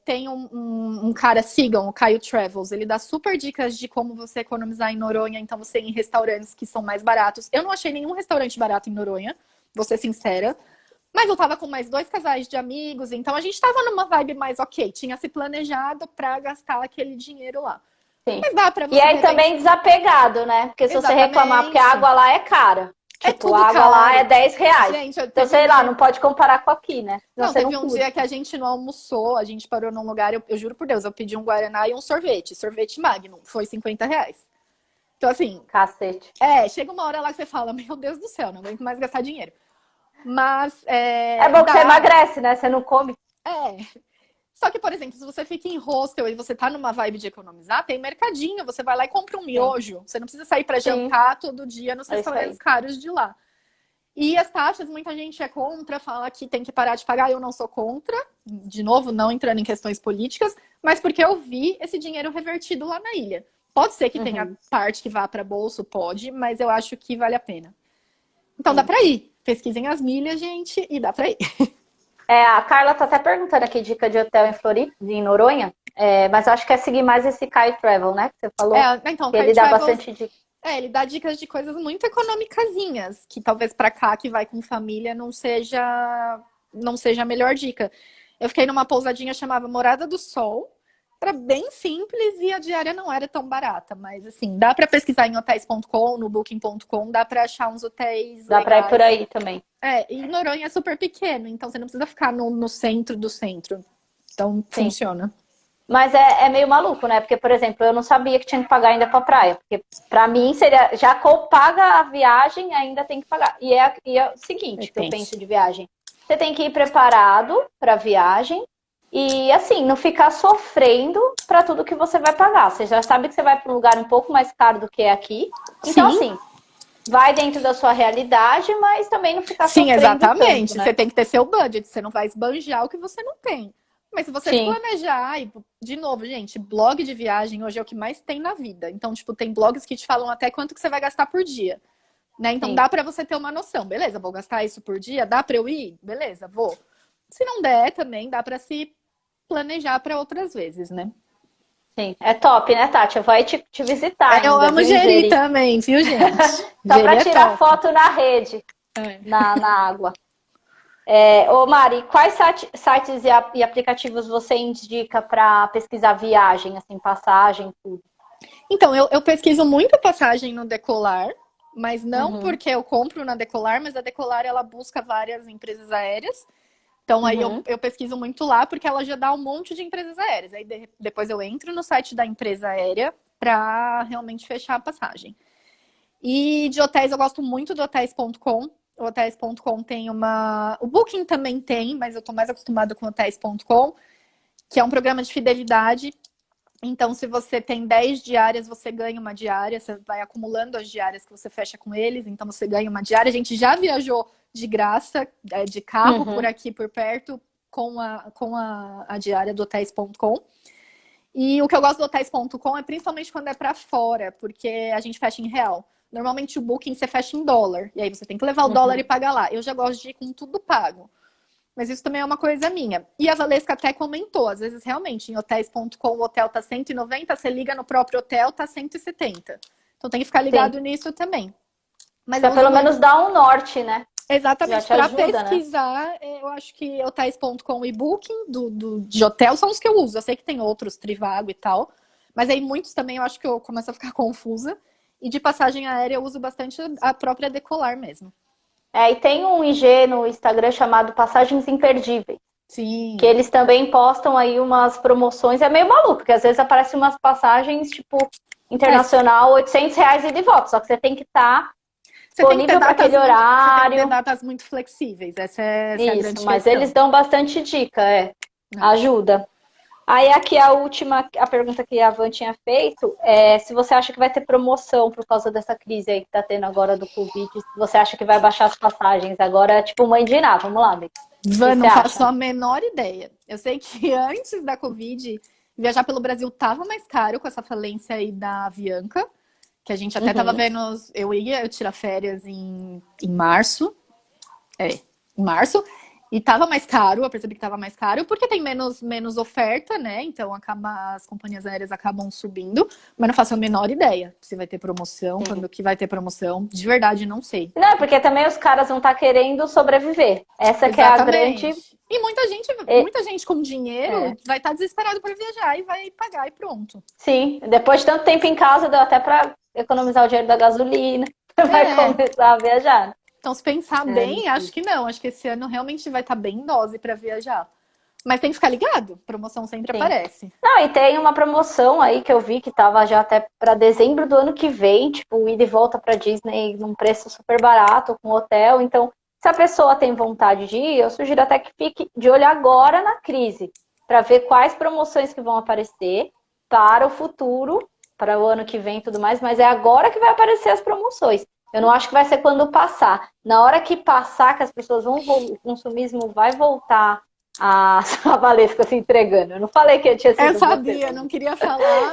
Tem um cara, sigam, o Caio Travels, ele dá super dicas de como você economizar em Noronha, então você ir em restaurantes que são mais baratos. Eu não achei nenhum restaurante barato em Noronha, vou ser sincera, mas eu tava com mais 2 casais de amigos, então a gente tava numa vibe mais ok, tinha se planejado pra gastar aquele dinheiro lá. Sim. Mas dá pra você e aí também desapegado, né? Porque se você reclamar, porque a água lá é cara. Tipo, a água caro. lá é R$ 10. Gente, então, sei lá, não pode comparar com aqui, né? Não, teve um dia que a gente não almoçou, a gente parou num lugar, eu juro por Deus, eu pedi um Guaraná e um sorvete Magnum, foi R$ 50. Então, assim... Cacete. Chega uma hora lá que você fala, meu Deus do céu, não aguento mais gastar dinheiro. Mas... É bom que você emagrece, né? Você não come. Só que, por exemplo, se você fica em hostel e você tá numa vibe de economizar, tem mercadinho, você vai lá e compra um miojo. Sim. Você não precisa sair para jantar todo dia nos restaurantes caros de lá. E as taxas, muita gente é contra, fala que tem que parar de pagar. Eu não sou contra, de novo, não entrando em questões políticas, mas porque eu vi esse dinheiro revertido lá na ilha. Pode ser que tenha parte que vá para bolso, pode, mas eu acho que vale a pena. Então dá para ir. Pesquisem as milhas, gente, e dá para ir. A Carla tá até perguntando aqui dica de hotel em Floripa, em Noronha, mas eu acho que é seguir mais esse Kai Travel, né? Que você falou. Então, que ele dá bastante dica. Ele dá dicas de coisas muito econômicazinhas, que talvez para cá, que vai com família, não seja a melhor dica. Eu fiquei numa pousadinha chamada Morada do Sol. Era bem simples e a diária não era tão barata. Mas, assim, dá para pesquisar em hotéis.com, no booking.com, dá para achar uns hotéis Dá legais. para ir por aí também. E Noronha é super pequeno, então você não precisa ficar no centro do centro. Então, funciona. Mas é meio maluco, né? Porque, por exemplo, eu não sabia que tinha que pagar ainda pra praia. Porque pra mim seria, já paga a viagem, ainda tem que pagar. E é o seguinte que eu penso de viagem. Você tem que ir preparado pra viagem e, assim, não ficar sofrendo pra tudo que você vai pagar. Você já sabe que você vai pra um lugar um pouco mais caro do que é aqui. Então, Sim. assim, vai dentro da sua realidade, mas também não ficar Sim, sofrendo exatamente. tanto, né? Você tem que ter seu budget, você não vai esbanjar o que você não tem. Mas se você se Sim, planejar, e, de novo, gente, blog de viagem hoje é o que mais tem na vida. Então, tipo, tem blogs que te falam até quanto que você vai gastar por dia. Né? Então sim. dá pra você ter uma noção. Beleza, vou gastar isso por dia? Dá pra eu ir? Beleza, vou. Se não der, também dá pra se planejar pra outras vezes, né? Sim, é top, né, Tati? Eu vou aí te visitar Eu ainda, amo viu, gerir Ingeri? também, viu, gente? Só para Gerir é tirar top. foto na rede, É. na água. Ô, Mari, quais sites e aplicativos você indica para pesquisar viagem, assim, passagem, tudo? Então, eu pesquiso muito passagem no Decolar, mas não Uhum, porque eu compro na Decolar, mas a Decolar ela busca várias empresas aéreas. Então, aí uhum, eu pesquiso muito lá, porque ela já dá um monte de empresas aéreas. Aí depois eu entro no site da empresa aérea para realmente fechar a passagem. E de hotéis, eu gosto muito do hotéis.com. O hotéis.com tem uma. O Booking também tem, mas eu tô mais acostumada com o hotéis.com, que é um programa de fidelidade. Então, se você tem 10 diárias, você ganha uma diária, você vai acumulando as diárias que você fecha com eles, então você ganha uma diária. A gente já viajou de graça, de carro, por uhum. aqui, por perto, com a diária do hotéis.com. E o que eu gosto do hotéis.com é principalmente quando é para fora, porque a gente fecha em real. Normalmente o Booking você fecha em dólar, e aí você tem que levar o dólar e Uhum. pagar lá. Eu já gosto de ir com tudo pago. Mas isso também é uma coisa minha. E a Valesca até comentou, às vezes realmente em hotéis.com o hotel tá 190, você liga no próprio hotel, tá 170. Então tem que ficar Sim, ligado nisso também. Mas já eu uso pelo muito. menos dá um norte, né? Já Exatamente, te para ajuda, né? pesquisar, eu acho que hotéis.com e Booking de hotel são os que eu uso. Eu sei que tem outros, Trivago e tal, mas aí muitos também eu acho que eu começo a ficar confusa. E de passagem aérea eu uso bastante a própria Decolar mesmo. E tem um IG no Instagram chamado Passagens Imperdíveis, que Sim. eles também postam aí umas promoções. É meio maluco, porque às vezes aparecem umas passagens, tipo, É, internacional, R$ 800 ida e de volta. Só que você tem que estar você tem que ter disponível para aquele você tem que ter horário. datas muito flexíveis. Essa é a Isso, grande mas eles questão. dão bastante dica, É. ajuda. Aí aqui a última, a pergunta que a Van tinha feito é se você acha que vai ter promoção por causa dessa crise aí que tá tendo agora do Covid, se você acha que vai baixar as passagens. Agora é tipo mãe de Iná, vamos lá, amiga. O que Van, você não faço acha? a menor ideia. Eu sei que antes da Covid, viajar pelo Brasil tava mais caro com essa falência aí da Avianca, que a gente até tava Uhum. vendo. Eu tirar férias em março. Em março. E tava mais caro, eu percebi que tava mais caro, porque tem menos oferta, né? Então as companhias aéreas acabam subindo, mas não faço a menor ideia se vai ter promoção, Sim. quando que vai ter promoção. De verdade, não sei. Não, porque também os caras vão estar querendo sobreviver. Essa que é a grande. Exatamente. E muita gente com dinheiro É, vai estar desesperado para viajar e vai pagar e pronto. sim, depois de tanto tempo em casa, deu até para economizar o dinheiro da gasolina. Vai É. começar a viajar. Então, se pensar É bem, acho difícil. que não. Acho que esse ano realmente vai estar bem dose para viajar. Mas tem que ficar ligado. Promoção sempre Sim. aparece. Não, e tem uma promoção aí que eu vi que tava já até para dezembro do ano que vem, tipo, ida e volta para Disney num preço super barato, com hotel. Então, se a pessoa tem vontade de ir, eu sugiro até que fique de olho agora na crise, para ver quais promoções que vão aparecer para o futuro, para o ano que vem e tudo mais, mas é agora que vai aparecer as promoções. Eu não acho que vai ser quando passar. Na hora que passar, que as pessoas vão, o consumismo vai voltar a Valesca se entregando. Eu não falei que tinha Eu sido você, sabia, mas não queria falar.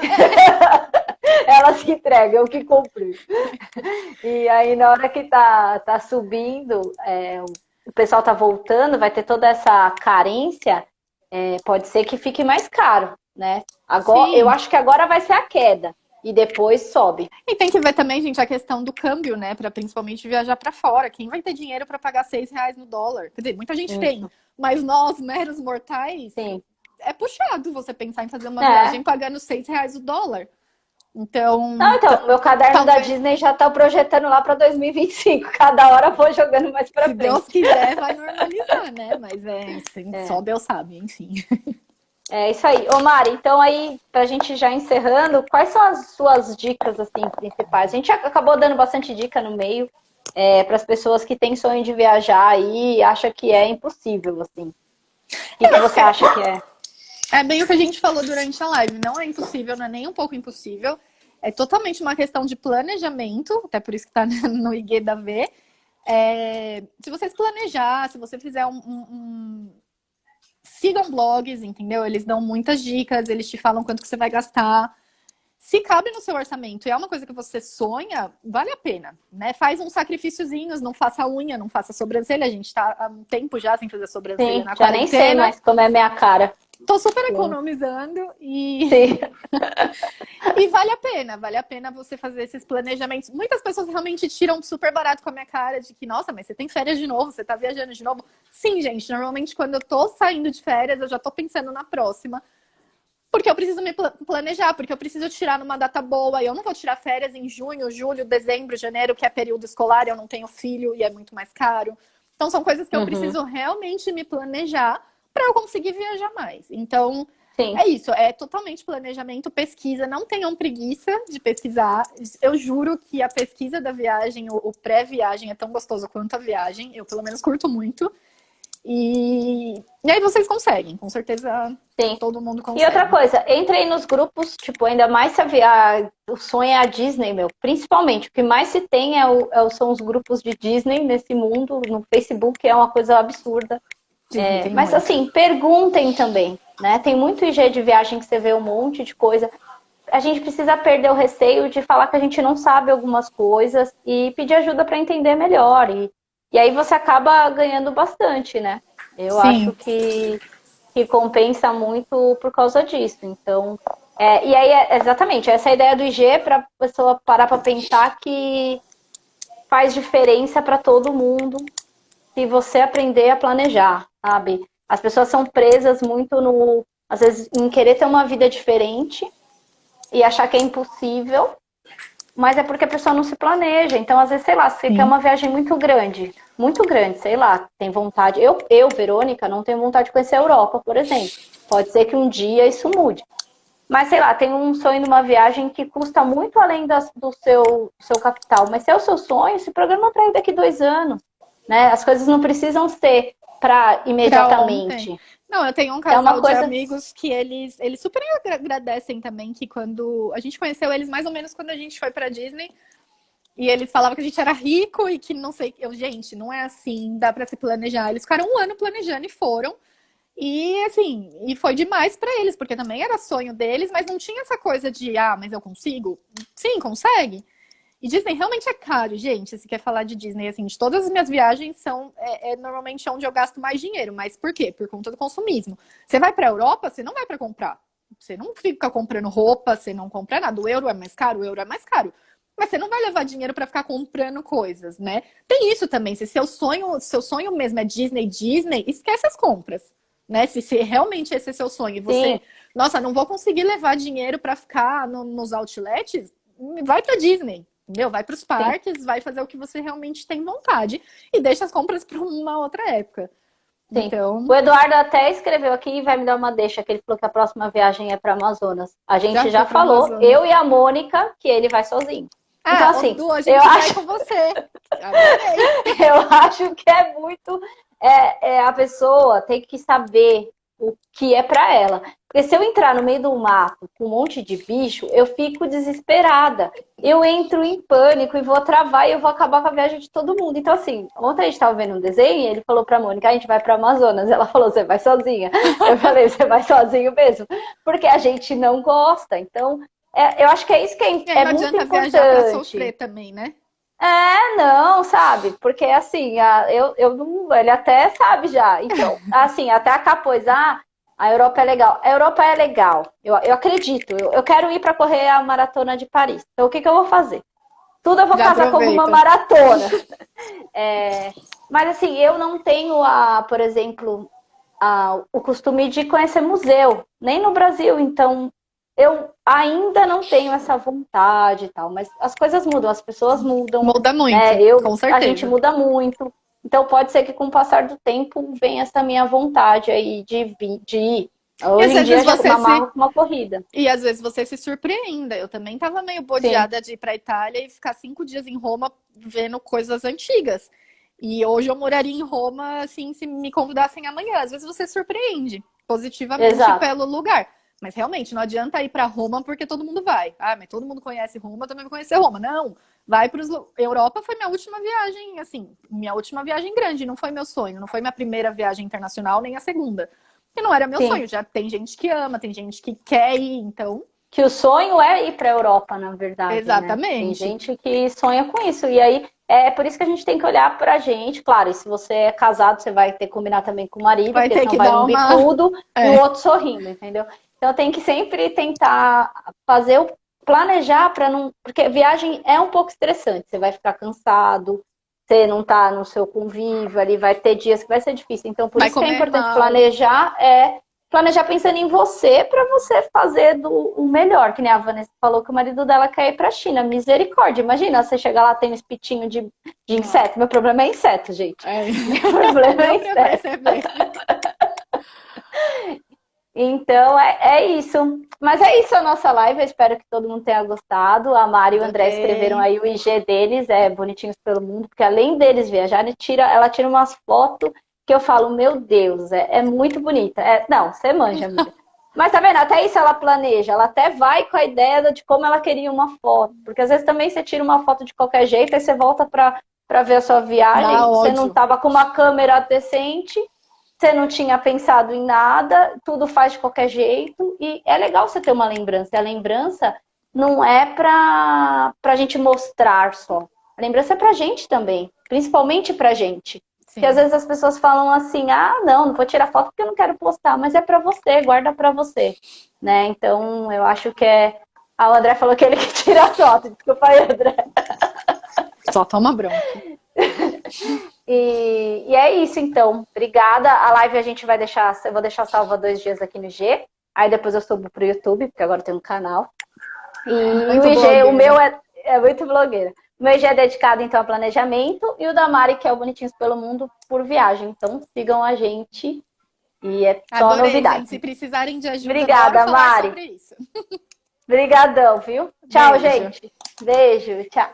ela se entrega, eu que comprei. E aí, na hora que tá subindo, o pessoal tá voltando, vai ter toda essa carência, pode ser que fique mais caro, né? Agora, eu Sim. acho que agora vai ser a queda e depois sobe. E tem que ver também, gente, a questão do câmbio, né? Para principalmente viajar para fora. Quem vai ter dinheiro para pagar R$ 6 no dólar? Quer dizer, muita gente tem. Isso, Mas nós, meros mortais, sim. é puxado você pensar em fazer uma É. viagem pagando R$ 6 o dólar. Então, Não, então, meu caderno da talvez, Disney já tá projetando lá para 2025. Cada hora eu vou jogando mais para se frente. Deus quiser, vai normalizar, né? Mas assim, É. só Deus sabe, enfim. É isso aí. Ô Mari, então aí, pra gente já encerrando, quais são as suas dicas, assim, principais? A gente acabou dando bastante dica no meio, para as pessoas que têm sonho de viajar aí e acha que é impossível, assim. O que você acha que é? É bem o que a gente falou durante a live. Não é impossível, não é nem um pouco impossível. É totalmente uma questão de planejamento, até por isso que tá no IG da V. Se você se planejar, se você fizer sigam blogs, entendeu? Eles dão muitas dicas, eles te falam quanto que você vai gastar. Se cabe no seu orçamento e é uma coisa que você sonha, vale a pena, né? Faz uns sacrifíciozinhos, não faça unha, não faça sobrancelha. A gente tá há um tempo já sem fazer sobrancelha Sim, na já nem sei quarentena. mais como é minha cara. Tô super Sim. economizando Sim. e vale a pena você fazer esses planejamentos. Muitas pessoas realmente tiram super barato com a minha cara de que, nossa, mas você tem férias de novo, você tá viajando de novo. Sim, gente, normalmente quando eu tô saindo de férias, eu já tô pensando na próxima. Porque eu preciso me planejar, porque eu preciso tirar numa data boa. E eu não vou tirar férias em junho, julho, dezembro, janeiro, que é período escolar, eu não tenho filho e é muito mais caro. Então são coisas que eu preciso realmente me planejar para eu conseguir viajar mais. Então, Sim. é isso, é totalmente planejamento, pesquisa. Não tenham preguiça de pesquisar. Eu juro que a pesquisa da viagem, o pré-viagem, é tão gostoso quanto a viagem. Eu, pelo menos, curto muito. E aí vocês conseguem, com certeza. Sim. Todo mundo E outra consegue. coisa, entre aí nos grupos, tipo, ainda mais se o sonho é a Disney, meu. Principalmente, o que mais se tem são os grupos de Disney nesse mundo. No Facebook é uma coisa absurda. Disney tem Mas muito. assim, perguntem também, né? Tem muito IG de viagem que você vê um monte de coisa. A gente precisa perder o receio de falar que a gente não sabe algumas coisas e pedir ajuda para entender melhor. E aí você acaba ganhando bastante, né? Eu acho Sim, que compensa muito por causa disso. Então, e aí, exatamente, essa ideia do IG para a pessoa parar para pensar que faz diferença para todo mundo se você aprender a planejar, sabe? As pessoas são presas muito às vezes, em querer ter uma vida diferente e achar que é impossível, mas é porque a pessoa não se planeja. Então, às vezes, sei lá, você quer sim. uma viagem muito grande, sei lá, tem vontade. Verônica, não tenho vontade de conhecer a Europa, por exemplo. Pode ser que um dia isso mude. Mas, sei lá, tem um sonho de uma viagem que custa muito além do seu capital. Mas se é o seu sonho, se programa para ir daqui 2 anos. Né? As coisas não precisam ser para Pra ontem. imediatamente. Não, eu tenho um É uma casal de coisa. amigos que eles super agradecem também que quando a gente conheceu eles mais ou menos quando a gente foi pra Disney e eles falavam que a gente era rico e que não sei, gente, não é assim, dá pra se planejar. Eles ficaram um ano planejando e foram. E assim, e foi demais pra eles, porque também era sonho deles, mas não tinha essa coisa de, mas eu consigo? Sim, consegue. E Disney realmente é caro, gente. Se quer falar de Disney, assim, de todas as minhas viagens são normalmente onde eu gasto mais dinheiro. Mas por quê? Por conta do consumismo. Você vai pra Europa, você não vai pra comprar. Você não fica comprando roupa, você não compra nada. O euro é mais caro, o euro é mais caro. Mas você não vai levar dinheiro pra ficar comprando coisas, né? Tem isso também. Se seu sonho mesmo é Disney, Disney, esquece as compras. Né? Se realmente esse é seu sonho e você, Sim, nossa, não vou conseguir levar dinheiro pra ficar nos outlets, vai pra Disney. Entendeu? Vai para os sim. parques, vai fazer o que você realmente tem vontade e deixa as compras para uma outra época. Sim. Então, O Eduardo até escreveu aqui e vai me dar uma deixa, que ele falou que a próxima viagem é para Amazonas. A já gente foi já para falou, Amazonas. eu e a Mônica, que ele vai sozinho. Então, assim, Du, a eu gente vai acho, com você. Adorei. eu acho que é muito. A pessoa tem que saber o que é para ela. Porque se eu entrar no meio do mato com um monte de bicho, eu fico desesperada. Eu entro em pânico e vou travar e eu vou acabar com a viagem de todo mundo. Então, assim, ontem a gente estava vendo um desenho e ele falou pra Mônica, a gente vai para Amazonas. Ela falou, você vai sozinha. Eu falei, você vai sozinho mesmo. Porque a gente não gosta. Então, eu acho que é isso que E aí é não muito adianta viajar para sofrer importante. também, né? Não, sabe? Porque assim, eu não, ele até sabe já. Então, assim, até a Capôs, a Europa é legal. A Europa é legal. Eu acredito. Eu quero ir para correr a maratona de Paris. Então, o que eu vou fazer? Tudo eu vou Já casar como uma aproveita. maratona. Mas assim, eu não tenho por exemplo, o costume de conhecer museu, nem no Brasil. Então, eu ainda não tenho essa vontade e tal, mas as coisas mudam, as pessoas mudam, Muda né? muito, com A gente certeza. muda muito. Então pode ser que com o passar do tempo venha essa minha vontade aí de ir. E às Hoje em dia vezes já você amarra se... com uma corrida. E às vezes você se surpreenda. Eu também tava meio Sim, bodeada de ir pra Itália e ficar 5 dias em Roma vendo coisas antigas. E hoje eu moraria em Roma, assim, se me convidassem amanhã. Às vezes você surpreende positivamente exato. pelo lugar. Mas realmente, não adianta ir para Roma porque todo mundo vai. Ah, mas todo mundo conhece Roma, eu também vou conhecer Roma. Não, vai para os... Europa foi minha última viagem, assim, minha última viagem grande, não foi meu sonho. Não foi minha primeira viagem internacional, nem a segunda. E não era meu Sim. sonho. Já tem gente que ama, tem gente que quer ir, então... Que o sonho é ir para a Europa, na verdade, né? Tem Exatamente. gente que sonha com isso. E aí é por isso que a gente tem que olhar para a gente. Claro, e se você é casado, você vai ter que combinar também com o marido, Vai porque ter senão que vai dar um uma... bicudo e o É, outro sorrindo, entendeu? Então tem que sempre tentar fazer o planejar para não. Porque viagem é um pouco estressante. Você vai ficar cansado, você não tá no seu convívio ali, vai ter dias que vai ser difícil. Então, por vai isso que é comer importante mal. planejar pensando em você para você fazer o melhor. Que nem a Vanessa falou que o marido dela quer ir para a China. Misericórdia. Imagina, você chegar lá, tem um espetinho de Não. inseto. Meu problema é inseto, gente. É. Meu problema é Deu para inseto. perceber. Então, é isso. Mas é isso a nossa live. Eu espero que todo mundo tenha gostado. A Mari e o André escreveram Adorei. aí o IG deles, Bonitinhos pelo Mundo, porque além deles viajarem, ela tira umas fotos que eu falo, meu Deus, é muito bonita. Não, você manja, amiga. Mas tá vendo? Até isso ela planeja. Ela até vai com a ideia de como ela queria uma foto. Porque às vezes também você tira uma foto de qualquer jeito, aí você volta pra ver a sua Dá viagem. Você não ódio. tava com uma câmera decente, você não tinha pensado em nada, tudo faz de qualquer jeito. E é legal você ter uma lembrança. E a lembrança não é pra gente mostrar só. A lembrança é pra gente também. Principalmente pra gente. Porque às Sim. vezes as pessoas falam assim, não vou tirar foto porque eu não quero postar, mas é pra você, guarda pra você, né? Então, eu acho que o André falou que ele que tira a foto, desculpa aí, André. Só toma bronca. E é isso, então. Obrigada. A live eu vou deixar salva 2 dias aqui no G, aí depois eu subo pro YouTube, porque agora tem um canal. E o Muito IG, o blogueira. meu é muito blogueira. O meu IG é dedicado, então, a planejamento, e o da Mari, que é o Bonitinhos pelo Mundo, por viagem. Então, sigam a gente, e é só Adorei, novidade. gente. Se precisarem de ajuda, adoro Obrigada, falar Mari. sobre isso. Obrigadão, viu? Tchau, Beijo. gente. Beijo, tchau.